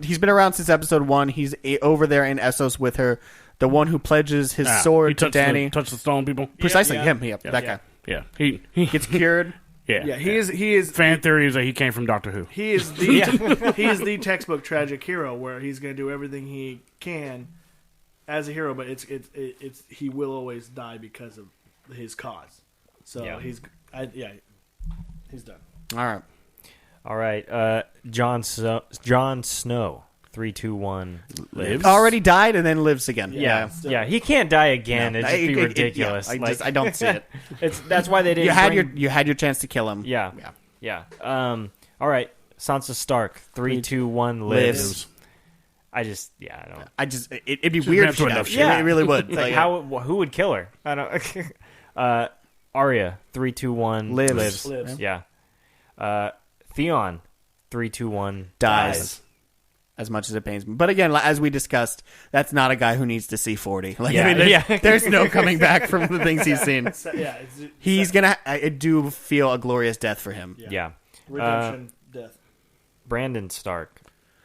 he's been around since episode 1. He's over there in Essos with her. The one who pledges his He sword to touched Dany. touched the stone people. Precisely Yeah. him. That Yeah. guy Yeah. He gets cured. yeah. Yeah, he is. Fan theory is that he came from Doctor Who. He is the he is the textbook tragic hero, where he's going to do everything he can as a hero, but it's he will always die because of his cause. So Yeah. he's done. All right. All right. Jon Snow. 3, 2, 1. Lives. Already died and then lives again. Yeah. still. Yeah. He can't die again. It'd just be ridiculous. I Like, don't see it. that's why they didn't. You had your chance to kill him. Yeah. Yeah. Yeah. All right. Sansa Stark. 3, 2, 1. Lives. I don't. It'd be weird if she to died. enough shit. Yeah, it really would. Like who would kill her? I don't. Arya. 3, 2, 1. Lives. Yeah. Theon. 3, 2, 1. dies. As much as it pains me, but again, as we discussed, that's not a guy who needs to see 40. Like, Yeah, I mean, yeah. there's no coming back from the things he's seen. So, yeah, He's gonna. I do feel a glorious death for him. Yeah. redemption, death. Brandon Stark.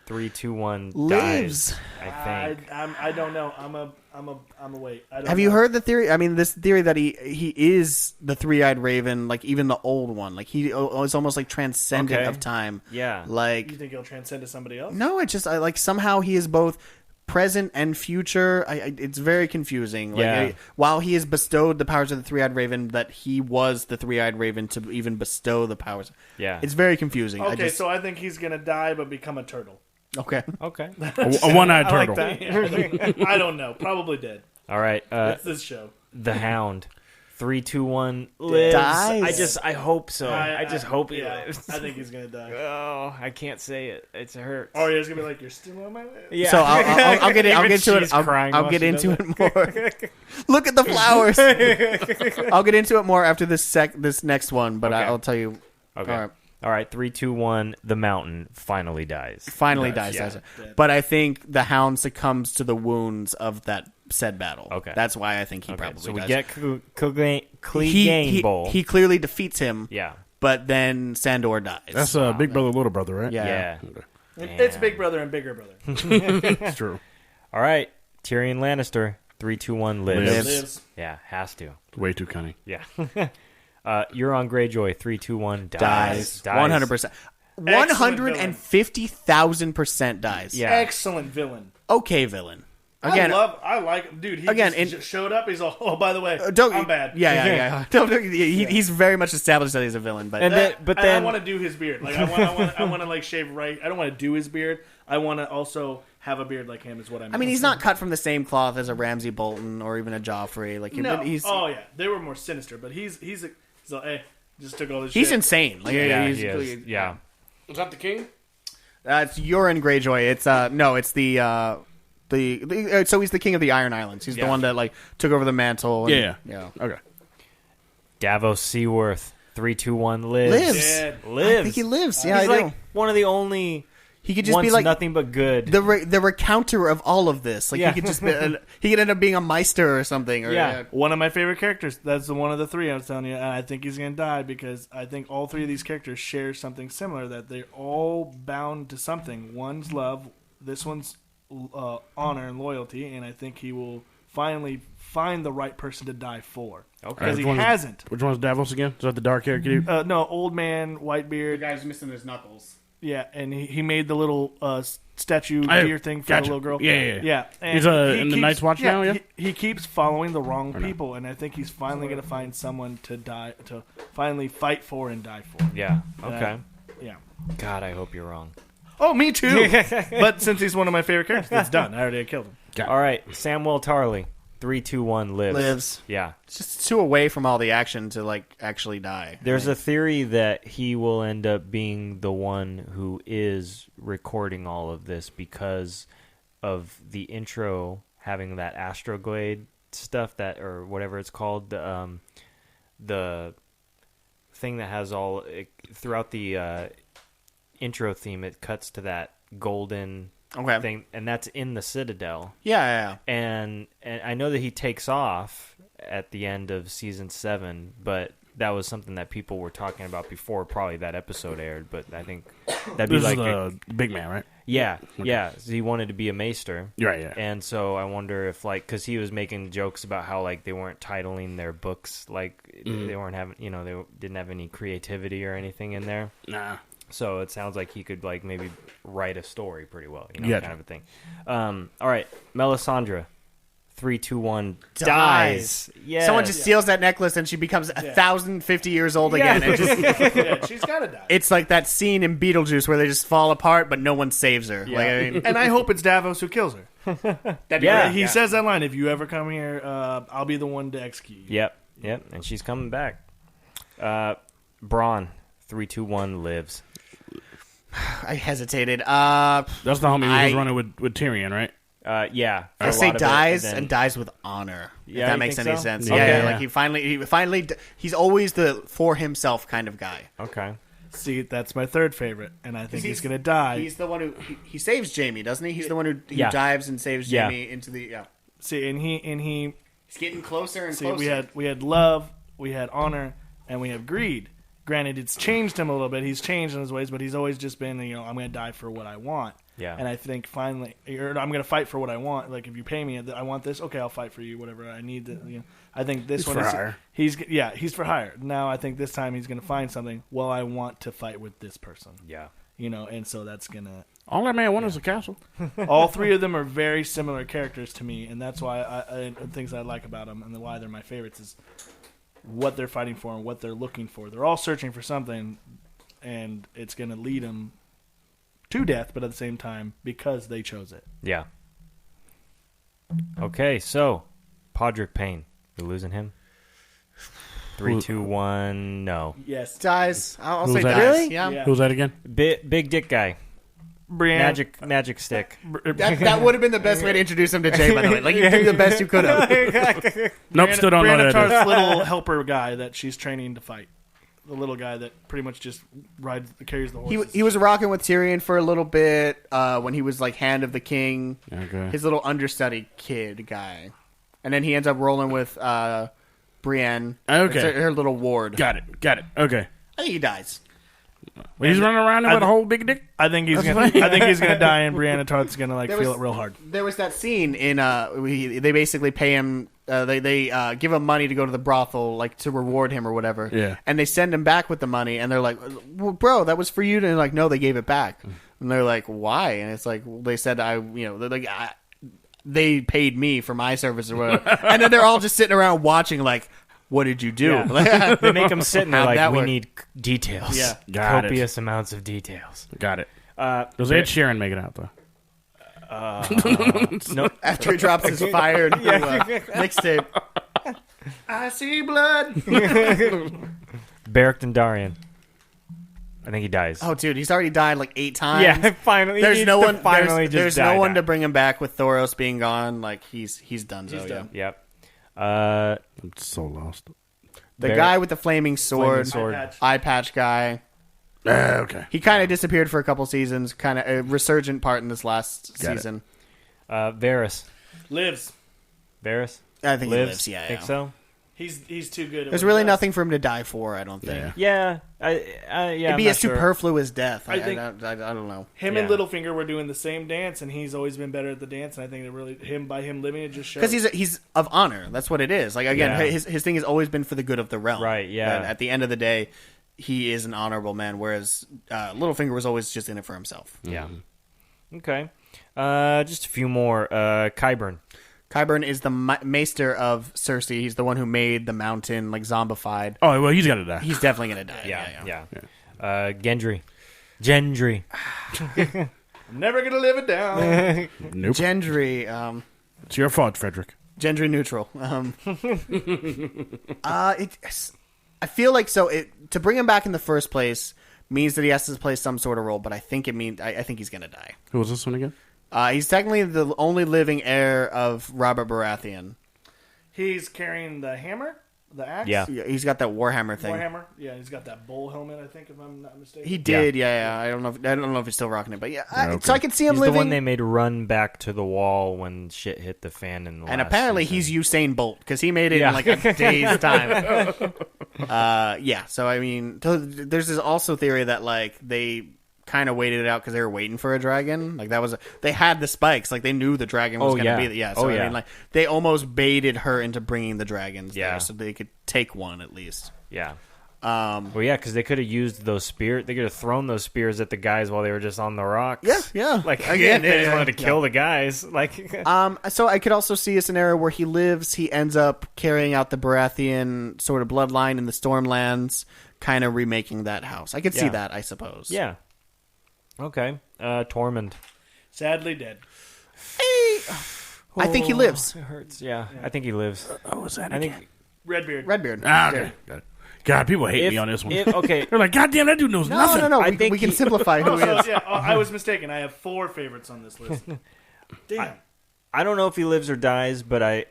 3, 2, 1. Lives. Dies, I think. I don't know. I'm a wait. I don't Have you know. heard the theory? I mean, this theory that he is the three-eyed raven, like even the old one. Like he is almost like transcendent Okay. of time. Yeah. Like You think he'll transcend to somebody else? no, it just like somehow he is both present and future. It's very confusing. Like, Yeah. while he has bestowed the powers of the three-eyed raven, that he was the three-eyed raven to even bestow the powers. Yeah. It's very confusing. Okay, so I think he's gonna die but become a turtle. okay. Okay. A one-eyed I like turtle. that. I don't know. Probably dead. All right. It's this show. The Hound. 3, 2, 1 lives. Dies? I hope so. I just hope he lives. I think he's gonna die. Oh, I can't say it. It hurts. Oh, yeah, it's gonna be like, you're still on my list. Yeah. So I'll get into it. I'll get into it more. Look at the flowers. I'll get into it more after this next one, but Okay. I'll tell you. Okay. All right. 3, 2, 1. The mountain finally dies. Dies. But I think the Hound succumbs to the wounds of that said battle. Okay. That's why I think he probably so we dies. get Clegane Bowl. He clearly defeats him. Yeah. But then Sandor dies. That's Big Brother, Little Brother, right? Yeah. It's Big Brother and Bigger Brother. It's true. All right. Tyrion Lannister. 3, 2, 1 lives. Lives. Yeah, has to. Way too cunning. Yeah. Euron Greyjoy. 3, 2, 1 Dies. 100%. 150,000% dies. Yeah. Excellent villain. Okay, villain. Again, I like him. Dude, he just showed up. He's all, oh, by the way, I'm bad. Yeah. He's very much established that he's a villain. But And then I want to do his beard. Like I want to like shave right. I don't want to do his beard. I want to also have a beard like him. Is what I mean. I mean, he's not cut from the same cloth as a Ramsay Bolton or even a Joffrey. Like, no. but he's they were more sinister. But he's like, hey, just took all this. he's shit. insane. Like, yeah, he's, he is. Yeah. Was that the king? It's Euron Greyjoy. It's no, it's the so he's the king of the Iron Islands. He's the one that like took over the mantle. And, Yeah. Okay. Davos Seaworth. 3, 2, 1 lives. Lives. I think he lives. Yeah, He's I like do. one of the only. He could just wants be like nothing but good. the recounter of all of this. Like Yeah. he could just he could end up being a Meister or something. Or, Yeah. One of my favorite characters. That's one of the three I was telling you. And I think he's going to die because I think all three of these characters share something similar, that they're all bound to something. One's love. This one's honor and loyalty. And I think he will finally find the right person to die for. Okay. Because he hasn't. Which one's Davos again? Is that the dark hair dude? No, old man, white The beard. guy's missing his knuckles. Yeah, and he made the little statue deer thing for the little girl. Yeah. And He's in the Night's Watch now, yeah? He keeps following the wrong people, and I think he's finally going to find someone to finally fight for and die for. Yeah. Okay. Yeah. God, I hope you're wrong. Oh, me too. But since he's one of my favorite characters, it's done. I already killed him. All right. Samwell Tarly. 3, 2, 1 lives. Yeah. It's just too away from all the action to like actually die. There's a theory that he will end up being the one who is recording all of this because of the intro having that Astroglade stuff, that or whatever it's called, the thing that has all throughout the intro theme. It cuts to that golden thing, and that's in the Citadel. Yeah. And I know that he takes off at the end of season 7, but that was something that people were talking about before probably that episode aired. But I think that'd be This like is the big man, right? yeah. So he wanted to be a maester, Right, yeah. and so I wonder if because he was making jokes about how like they weren't titling their books, like they weren't having, they didn't have any creativity or anything in there. Nah. So it sounds like he could like maybe write a story pretty well, Yeah. kind of a thing. All right, Melisandre, 3, 2, 1 dies. Yeah, Someone just steals that necklace and she becomes 1,050 years old again. It just, Yeah, she's got to die. it's like that scene in Beetlejuice where they just fall apart, but no one saves her. Yeah. Like, I mean, And I hope it's Davos who kills her. that'd be Yeah. great. He says that line, if you ever come here, I'll be the one to execute you. Yep, and she's coming back. Bronn, 3, 2, 1 lives. I hesitated. That's the homie who I- was running with Tyrion, right? Yeah, for I a say lot of it, dies and and then- dies with honor. Yeah, if that you makes think any so? sense. Yeah. Yeah, Okay. like he finally, he's always the for himself kind of guy. Okay. See, that's my third favorite, and I think he's going to die. He's the one who he saves Jaime, doesn't he? He's the one who Yeah. dives and saves Yeah. Jaime into the See, and he He's getting closer and See, closer. we had love, we had honor, and we have greed. Granted, it's changed him a little bit. He's changed in his ways, but he's always just been, I'm going to die for what I want. Yeah. And I think finally, or I'm going to fight for what I want. Like if you pay me, I want this. Okay, I'll fight for you. Whatever I need. I think this He's one for is hire. He's for hire. Now I think this time he's going to find something. Well, I want to fight with this person. Yeah. And so that's gonna. All that man wanted was a castle. All three of them are very similar characters to me, and that's why things I like about them and why they're my favorites is what they're fighting for and what they're looking for. They're all searching for something, and it's going to lead them to death, but at the same time, because they chose it. Yeah. Okay, so Podrick Payne, you're losing him. 3, 2, 1. No. Yes. Dies. I'll Who's say that? dies. Really? Yeah. Who's that again? Big dick guy. Brienne. Magic stick. That would have been the best way to introduce him to Jay, by the way. Like, you did the best you could have. Nope, still don't know Brienne that. Tarth's little helper guy that she's training to fight. The little guy that pretty much just carries the horses. He was rocking with Tyrion for a little bit when he was like Hand of the King. Okay. His little understudy kid guy. And then he ends up rolling with Brienne. Okay. It's her little ward. Got it. Okay. I think he dies. Well, he's running around with a whole big dick. I think he's gonna die, and Brienne Tarth's gonna There feel was- it real hard. There was that scene in they basically pay him they give him money to go to the brothel, like to reward him or whatever. Yeah. And they send him back with the money, and they're like, well, "Bro, that was for you." And they're like, "No, they gave it back." And they're like, "Why?" And it's like, well, they said they're like they paid me for my service or whatever. And then they're all just sitting around watching, like, what did you do? Yeah. They make them sit and they're How'd like, that we work? need details. Yeah. Got it. Copious amounts of details. Got it. Does Ed Sheeran make it out though? No. After he drops his fire mixtape. I see blood. Barrack Darian. I think he dies. Oh, dude, he's already died like 8 times. yeah, finally. he There's needs no to one. Finally, There's just no die, one die. to bring him back with Thoros being gone. Like he's done. He's done. Yep. I'm so lost. The Barrack- guy with the flaming sword, sword. eye patch guy. Okay. He kind of disappeared for a couple seasons. Kind of a resurgent part in this last Got it. season. Varys. Lives. Varys? I think Lives? he lives. Yeah, Think yeah. so? He's too good. At There's what really he does. nothing for him to die for. I don't think. Yeah. Yeah. Yeah. It'd I'm be a not sure. superfluous death. I think- I don't know. Him Yeah. and Littlefinger were doing the same dance, and he's always been better at the dance. And I think that really him living it just shows. Because he's of honor. That's what it is. Like again, Yeah. his thing has always been for the good of the realm. Right, yeah. And at the end of the day, he is an honorable man. Whereas Littlefinger was always just in it for himself. Yeah. Okay. Just a few more. Qyburn. Qyburn is the maester of Cersei. He's the one who made the mountain like zombified. Oh well, he's got to die. He's definitely gonna die. Yeah. Gendry. Gendry. I'm never gonna live it down. Nope. Gendry. It's your fault, Frederick. Gendry neutral. I feel like to bring him back in the first place means that he has to play some sort of role, but I think I think he's gonna die. Who was this one again? He's technically the only living heir of Robert Baratheon. He's carrying the hammer, the axe. Yeah. Yeah, he's got that Warhammer thing. Warhammer. Yeah, he's got that bull helmet. I think, if I'm not mistaken. He did, yeah. I don't know if he's still rocking it, but yeah. Okay. So I could see him He's living. the one they made run back to the wall when shit hit the fan in the and last apparently season. he's Usain Bolt because he made it Yeah. in like a day's time. Yeah. So I mean, there's this also theory that like they kind of waited it out because they were waiting for a dragon. Like that was they had the spikes. Like they knew the dragon was going to be. Yeah. So I mean, like they almost baited her into bringing the dragons. Yeah. There so they could take one at least. Yeah. Well, yeah, because they could have used those spears. They could have thrown those spears at the guys while they were just on the rocks. Yeah. Like Again, they just yeah, wanted to kill the guys. Like, So I could also see a scenario where he lives, he ends up carrying out the Baratheon sort of bloodline in the Stormlands, kind of remaking that house. I could see Yeah. that, I suppose. yeah. Okay. Tormund. sadly dead. I think he lives. It hurts. Yeah, I think he lives. Oh, was that I again? think. Redbeard. Redbeard. Ah, okay. Got it. God, people hate me on this one. Okay. They're like, God damn, that dude knows nothing. No. I We, think we can he- simplify who he So, is. yeah, I was mistaken. I have 4 favorites on this list. Damn. I don't know if he lives or dies, but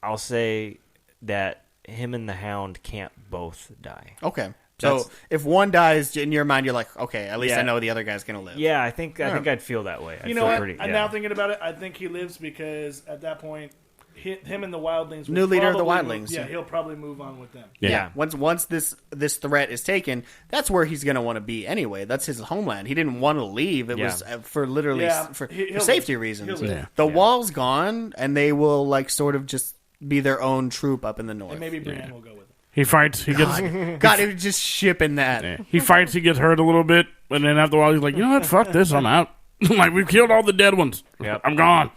I'll say that him and the Hound can't both die. Okay. So That's- if one dies in your mind, you're like, okay, at least Yeah. I know the other guy's going to live. Yeah, I think I'd feel that way. You know what? I'm now thinking about it. I think he lives because at that point, him and the Wildlings. will New leader of the probably Wildlings. move- Yeah, he'll probably move on with them. Yeah. Once this threat is taken, that's where he's going to want to be anyway. That's his homeland. He didn't want to leave. It was for literally Yeah, for he'll safety live. reasons. He'll live. Yeah. The wall's gone, and they will like sort of just be their own troop up in the north. And maybe Brienne will go with him. He fights. He gets. God, it was just shipping that. Yeah. He fights. He gets hurt a little bit, and then after a while, he's like, you know what? Fuck this. I'm out. Like we've killed all the dead ones. Yep. I'm gone.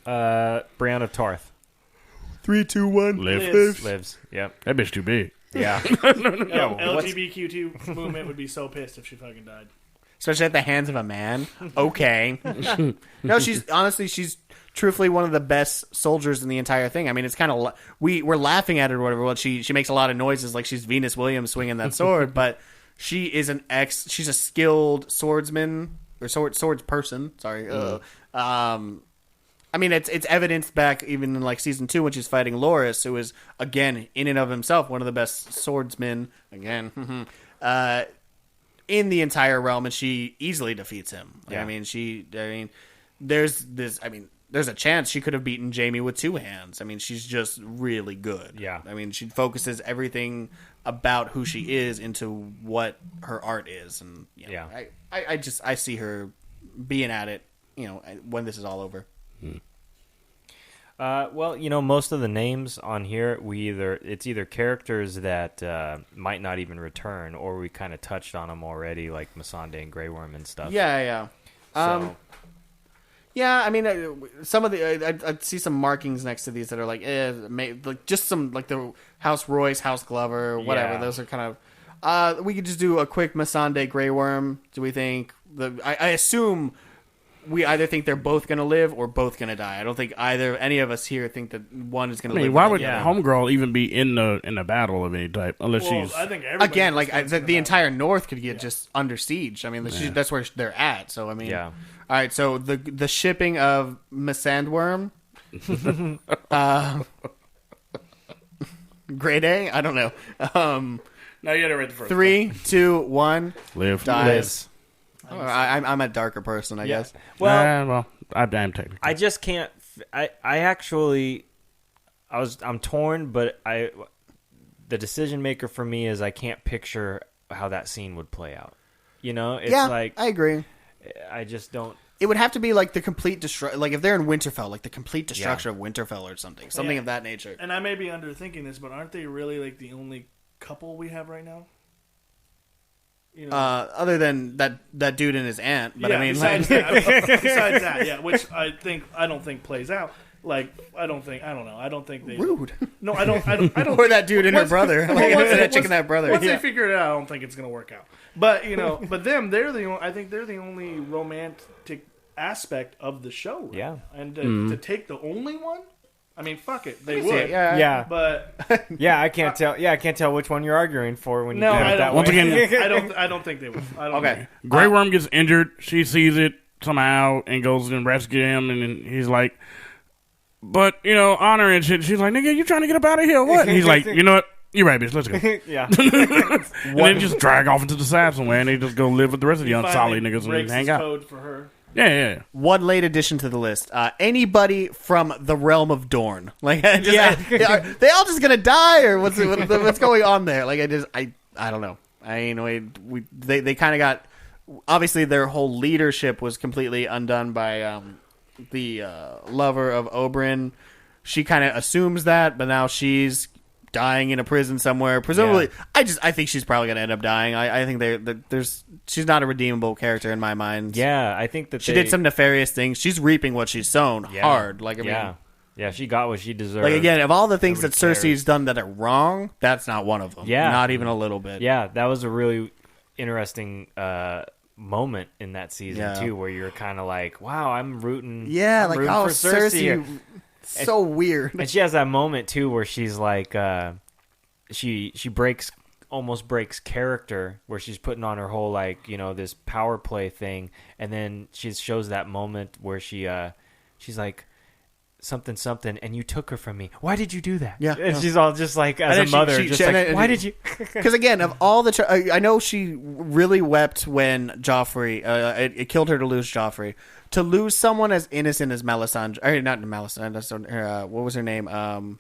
Brienne of Tarth 3, 2, 1. lives. Yep. That bitch too big. Yeah. LGBTQ2 movement would be so pissed if she fucking died. Especially at the hands of a man. Okay. No, she's truthfully one of the best soldiers in the entire thing. I mean, it's kind of we're laughing at it or whatever. Well, she makes a lot of noises like she's Venus Williams swinging that sword, but she is she's a skilled swordsman or swords person. Sorry. I mean, it's evidenced back even in like season 2 when she's fighting Loras, who is again in and of himself one of the best swordsmen again in the entire realm, and she easily defeats him. Like, yeah. There's a chance she could have beaten Jaime with 2 hands. I mean, she's just really good. Yeah. I mean, she focuses everything about who she is into what her art is, and I see her being at it, when this is all over. Well, most of the names on here, it's either characters that might not even return, or we kind of touched on them already, like Missandei and Grey Worm and stuff. Yeah. Yeah, I mean, some of the I see some markings next to these that are like just some like the House Royce, House Glover, whatever. Yeah. Those are kind of. We could just do a quick Missandei Grey Worm. Do we think I assume. We either think they're both going to live or both going to die. I don't think any of us here think that one is going to live. Why would Homegirl even be in the battle of any type unless she's I think again like the entire North could get just under siege. I mean, that's where they're at. So I mean, all right. So the shipping of Missandworm, Grade A. I don't know. No, you had it right the first 3, 2, 1. Live. Dies. I'm a darker person, I guess. Well, I'm technically. I just can't. I'm torn, but the decision maker for me is I can't picture how that scene would play out. It's like I agree. I just don't. It would have to be like the complete like if they're in Winterfell, like the complete destruction of Winterfell or something of that nature. And I may be underthinking this, but aren't they really like the only couple we have right now? Other than that dude and his aunt, but I mean, besides that, which I don't think plays out. Like, I don't think they rude. No, I don't. Or that dude and her brother, that chick and that brother. Once they figure it out, I don't think it's gonna work out. But I think they're the only romantic aspect of the show. Right? Yeah, and to take the only one. I mean, fuck it. They would. Yeah. But I can't tell. Yeah, I can't tell which one you're arguing for when you do it that way. Once again, I don't think they would. Okay. Grey Worm gets injured. She sees it somehow and goes and rescue him, and then he's like, "But honor and shit." She's like, "Nigga, you trying to get up out of here? What?" And he's like, "You know what? You're right, bitch. Let's go." Yeah. And then just drag off into the side somewhere, and they just go live with the rest of the unsolid niggas and hang out. Code for her. Yeah. One late addition to the list. Anybody from the realm of Dorne? Like, are they all just gonna die, or what's going on there? Like, I don't know. They kind of got. Obviously, their whole leadership was completely undone by the lover of Oberyn. She kind of assumes that, but now she's dying in a prison somewhere. Presumably, I think she's probably going to end up dying. I think she's not a redeemable character in my mind. Yeah, I think that she did some nefarious things. She's reaping what she's sown hard. Like, I mean, she got what she deserved. Like, again, of all the things that Cersei's done that are wrong, that's not one of them. Yeah, not even a little bit. Yeah, that was a really interesting moment in that season too, where you're kind of like, wow, I'm rooting. Yeah, I'm like, rooting oh, for Cersei. Cersei. So weird. And she has that moment too where she's like she almost breaks character, where she's putting on her whole like, this power play thing, and then she shows that moment where she's like, something, and you took her from me. Why did you do that? Yeah. And she's all just like, as a mother, why did you? Because again, of all the, I know she really wept when Joffrey, it killed her to lose Joffrey. To lose someone as innocent as Melisandre, or not Melisandre, what was her name? God,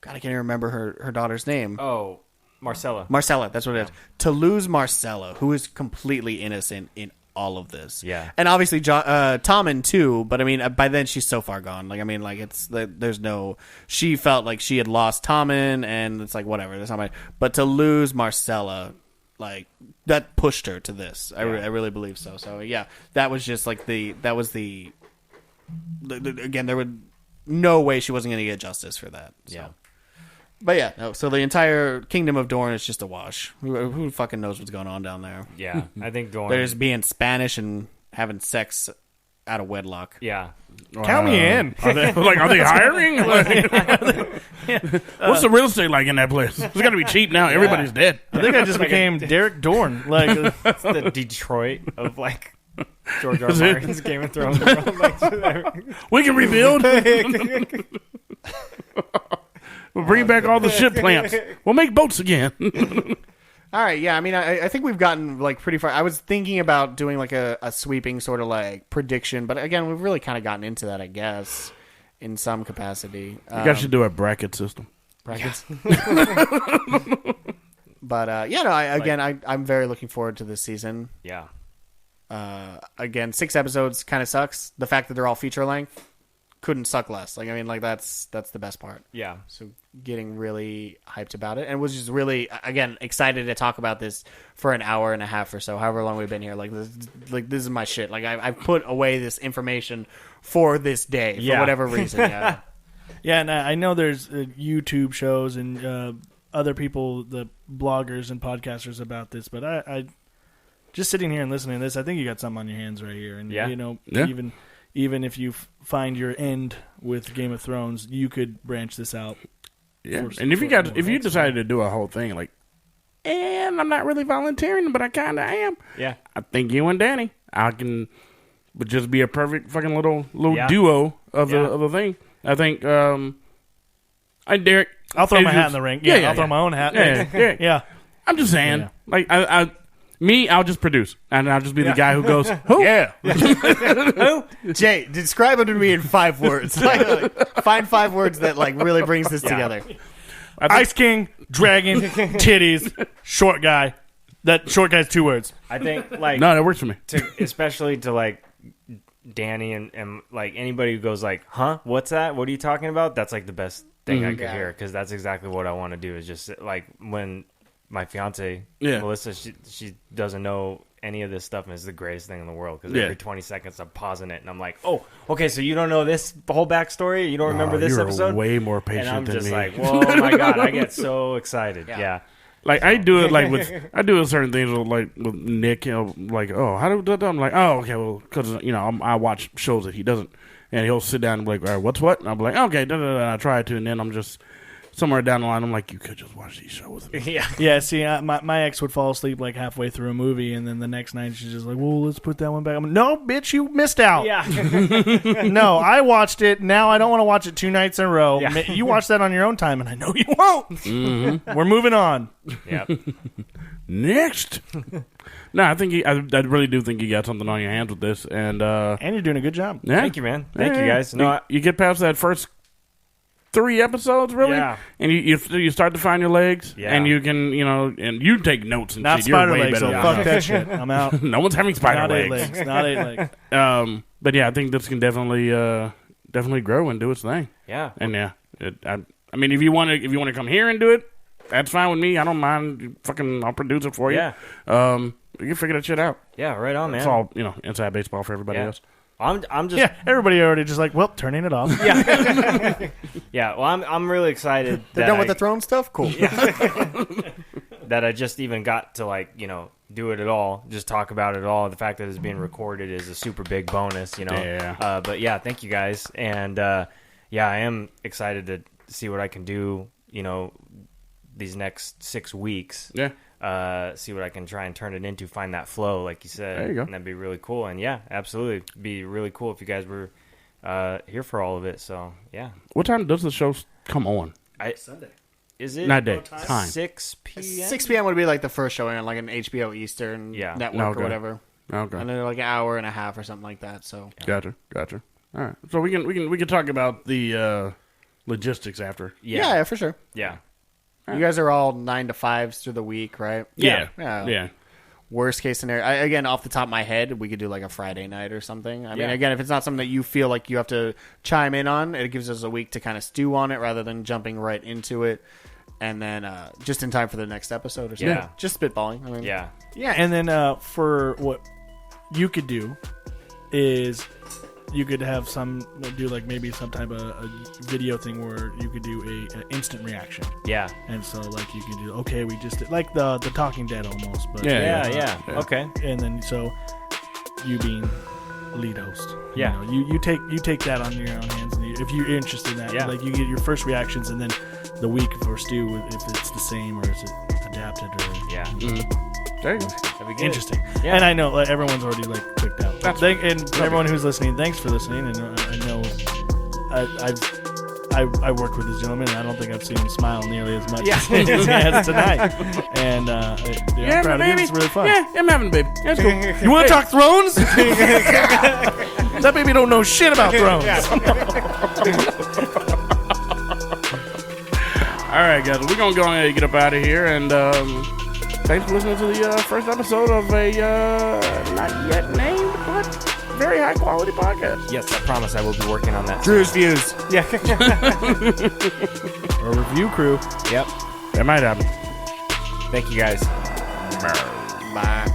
I can't even remember her daughter's name. Oh, Marcella. Marcella, that's what it is. To lose Marcella, who is completely innocent in all of this. Yeah. And obviously Tommen too, but I mean, by then she's so far gone. Like, I mean, like, there's no, she felt like she had lost Tommen, and it's like, whatever, that's not my, but to lose Marcella, like, that pushed her to this. I really believe so. So yeah, that was just like again, there would no way she wasn't going to get justice for that. So. Yeah. But yeah, no, so the entire kingdom of Dorne is just a wash. Who fucking knows what's going on down there? Yeah, I think Dorne. They're just being Spanish and having sex out of wedlock. Yeah. Count me in. Are they hiring? What's the real estate like in that place? It's got to be cheap now. Everybody's dead. I think I just became Derek Dorn. Like It's the Detroit of like George R. R. Martin's Game of Thrones. We can rebuild. We'll bring back all the ship plants. We'll make boats again. All right, yeah. I mean, I think we've gotten like pretty far. I was thinking about doing like a sweeping sort of like prediction, but again, we've really kind of gotten into that, I guess, in some capacity. You guys should do a bracket system. Brackets. But I'm very looking forward to this season. Yeah. Again, 6 episodes kind of sucks. The fact that they're all feature length couldn't suck less. Like, I mean, like that's the best part. Yeah. So getting really hyped about it, and was just really, again, excited to talk about this for an hour and a half or so, however long we've been here. Like this is my shit. Like I've put away this information for this day for whatever reason. Yeah. Yeah, and I know there's YouTube shows and other people, the bloggers and podcasters about this, but I just sitting here and listening to this, I think you got something on your hands right here. And, even if you find your end with Game of Thrones, you could branch this out. Yeah, and if you decided to do a whole thing, like, and I'm not really volunteering, but I kind of am. Yeah. I think you and Danny, would just be a perfect fucking little duo of the thing. I think, Derek. I'll throw my hat in the ring. Yeah, I'll throw my own hat. Yeah. I'm just saying, like, I'll just produce, and I'll just be the guy who goes, who? Yeah. Who? Jay, describe him to me in 5 words. Like, find 5 words that like really brings this together. Ice King, dragon, titties, short guy. That short guy's 2 words. I think like no, that works for me. Especially to like Danny and like anybody who goes like, huh? What's that? What are you talking about? That's like the best thing I could hear, because that's exactly what I want to do. Is just like when my fiance Melissa, she doesn't know any of this stuff, and it's the greatest thing in the world, because every 20 seconds I'm pausing it and I'm like, oh, okay, so you don't know this whole backstory? You don't remember this episode? You're way more patient than me. And I'm just like, whoa, my God, I get so excited. Yeah. Like I do it like with certain things with Nick, like, oh, how do I'm like, oh, okay, well, because I watch shows that he doesn't, and he'll sit down and be like, all right, what's what? And I'll be like, okay, I try to, and then I'm just somewhere down the line, I'm like, you could just watch these shows with me. Yeah. See, my ex would fall asleep like halfway through a movie, and then the next night she's just like, well, let's put that one back. I'm like, no, bitch, you missed out. Yeah. No, I watched it. Now I don't want to watch it 2 nights in a row. Yeah. You watch that on your own time, and I know you won't. Mm-hmm. We're moving on. Yeah. Next. No, I think I really do think you got something on your hands with this, and you're doing a good job. Yeah. Thank you, man. Thank you, guys. No, you get past that first 3 episodes, really, and you start to find your legs, and you can, and you take notes and not shit. spider You're way legs, better so than fuck me. that shit. I'm out. No one's having spider Not legs. 8 legs. Not 8 legs. But yeah, I think this can definitely grow and do its thing. Yeah. And I mean, if you want to come here and do it, that's fine with me. I don't mind. I'll produce it for you. Yeah. You can figure that shit out. Yeah, right on, man. It's all inside baseball for everybody else. I'm just everybody already just like, well, turning it off. Yeah. Yeah, well, I'm really excited They're done with the throne stuff? Cool. That I just even got to like, do it at all, just talk about it all. The fact that it's being recorded is a super big bonus, Yeah. But yeah, thank you guys. And I am excited to see what I can do, these next 6 weeks. Yeah. See what I can try and turn it into, find that flow, like you said. There you go. And that'd be really cool. And yeah, absolutely. It'd be really cool if you guys were here for all of it. So yeah. What time does the show come on? Sunday. Is it? Not day. Time. 6 p.m.? 6 p.m. would be like the first showing on like an HBO Eastern network or whatever. Okay. And then like an hour and a half or something like that. So Gotcha. All right. So we can talk about the logistics after. yeah, for sure. Yeah. You guys are all 9 to 5s through the week, right? Yeah. Worst case scenario, again, off the top of my head, we could do like a Friday night or something. I mean, again, if it's not something that you feel like you have to chime in on, it gives us a week to kind of stew on it rather than jumping right into it. And then just in time for the next episode or something. Yeah. Just spitballing. I mean, Yeah. Yeah, and then for what you could do is you could have do like maybe some type of a video thing where you could do a instant reaction. Yeah. And so like you can do, okay, we just did, like the Talking Dead almost. But Yeah. Okay. And then so you being lead host. Yeah. You take that on your own hands, and if you're interested in that, like you get your first reactions, and then the week for Stu, if it's the same or is it adapted or There you go. That'd be good. interesting. Yeah. And I know everyone's already clicked out. But everyone who's listening, thanks for listening. And I know I worked with this gentleman, and I don't think I've seen him smile nearly as much as he has tonight. And I'm proud of him. It's really fun. Yeah, I'm having a baby. That's cool. You want to talk Thrones? That baby don't know shit about Thrones. All right, guys. We're going to go ahead and get up out of here. And thanks for listening to the first episode of a not yet named, but very high-quality podcast. Yes, I promise I will be working on that. Drew's views. Yeah. Or review crew. Yep. That might happen. Thank you, guys. Bye.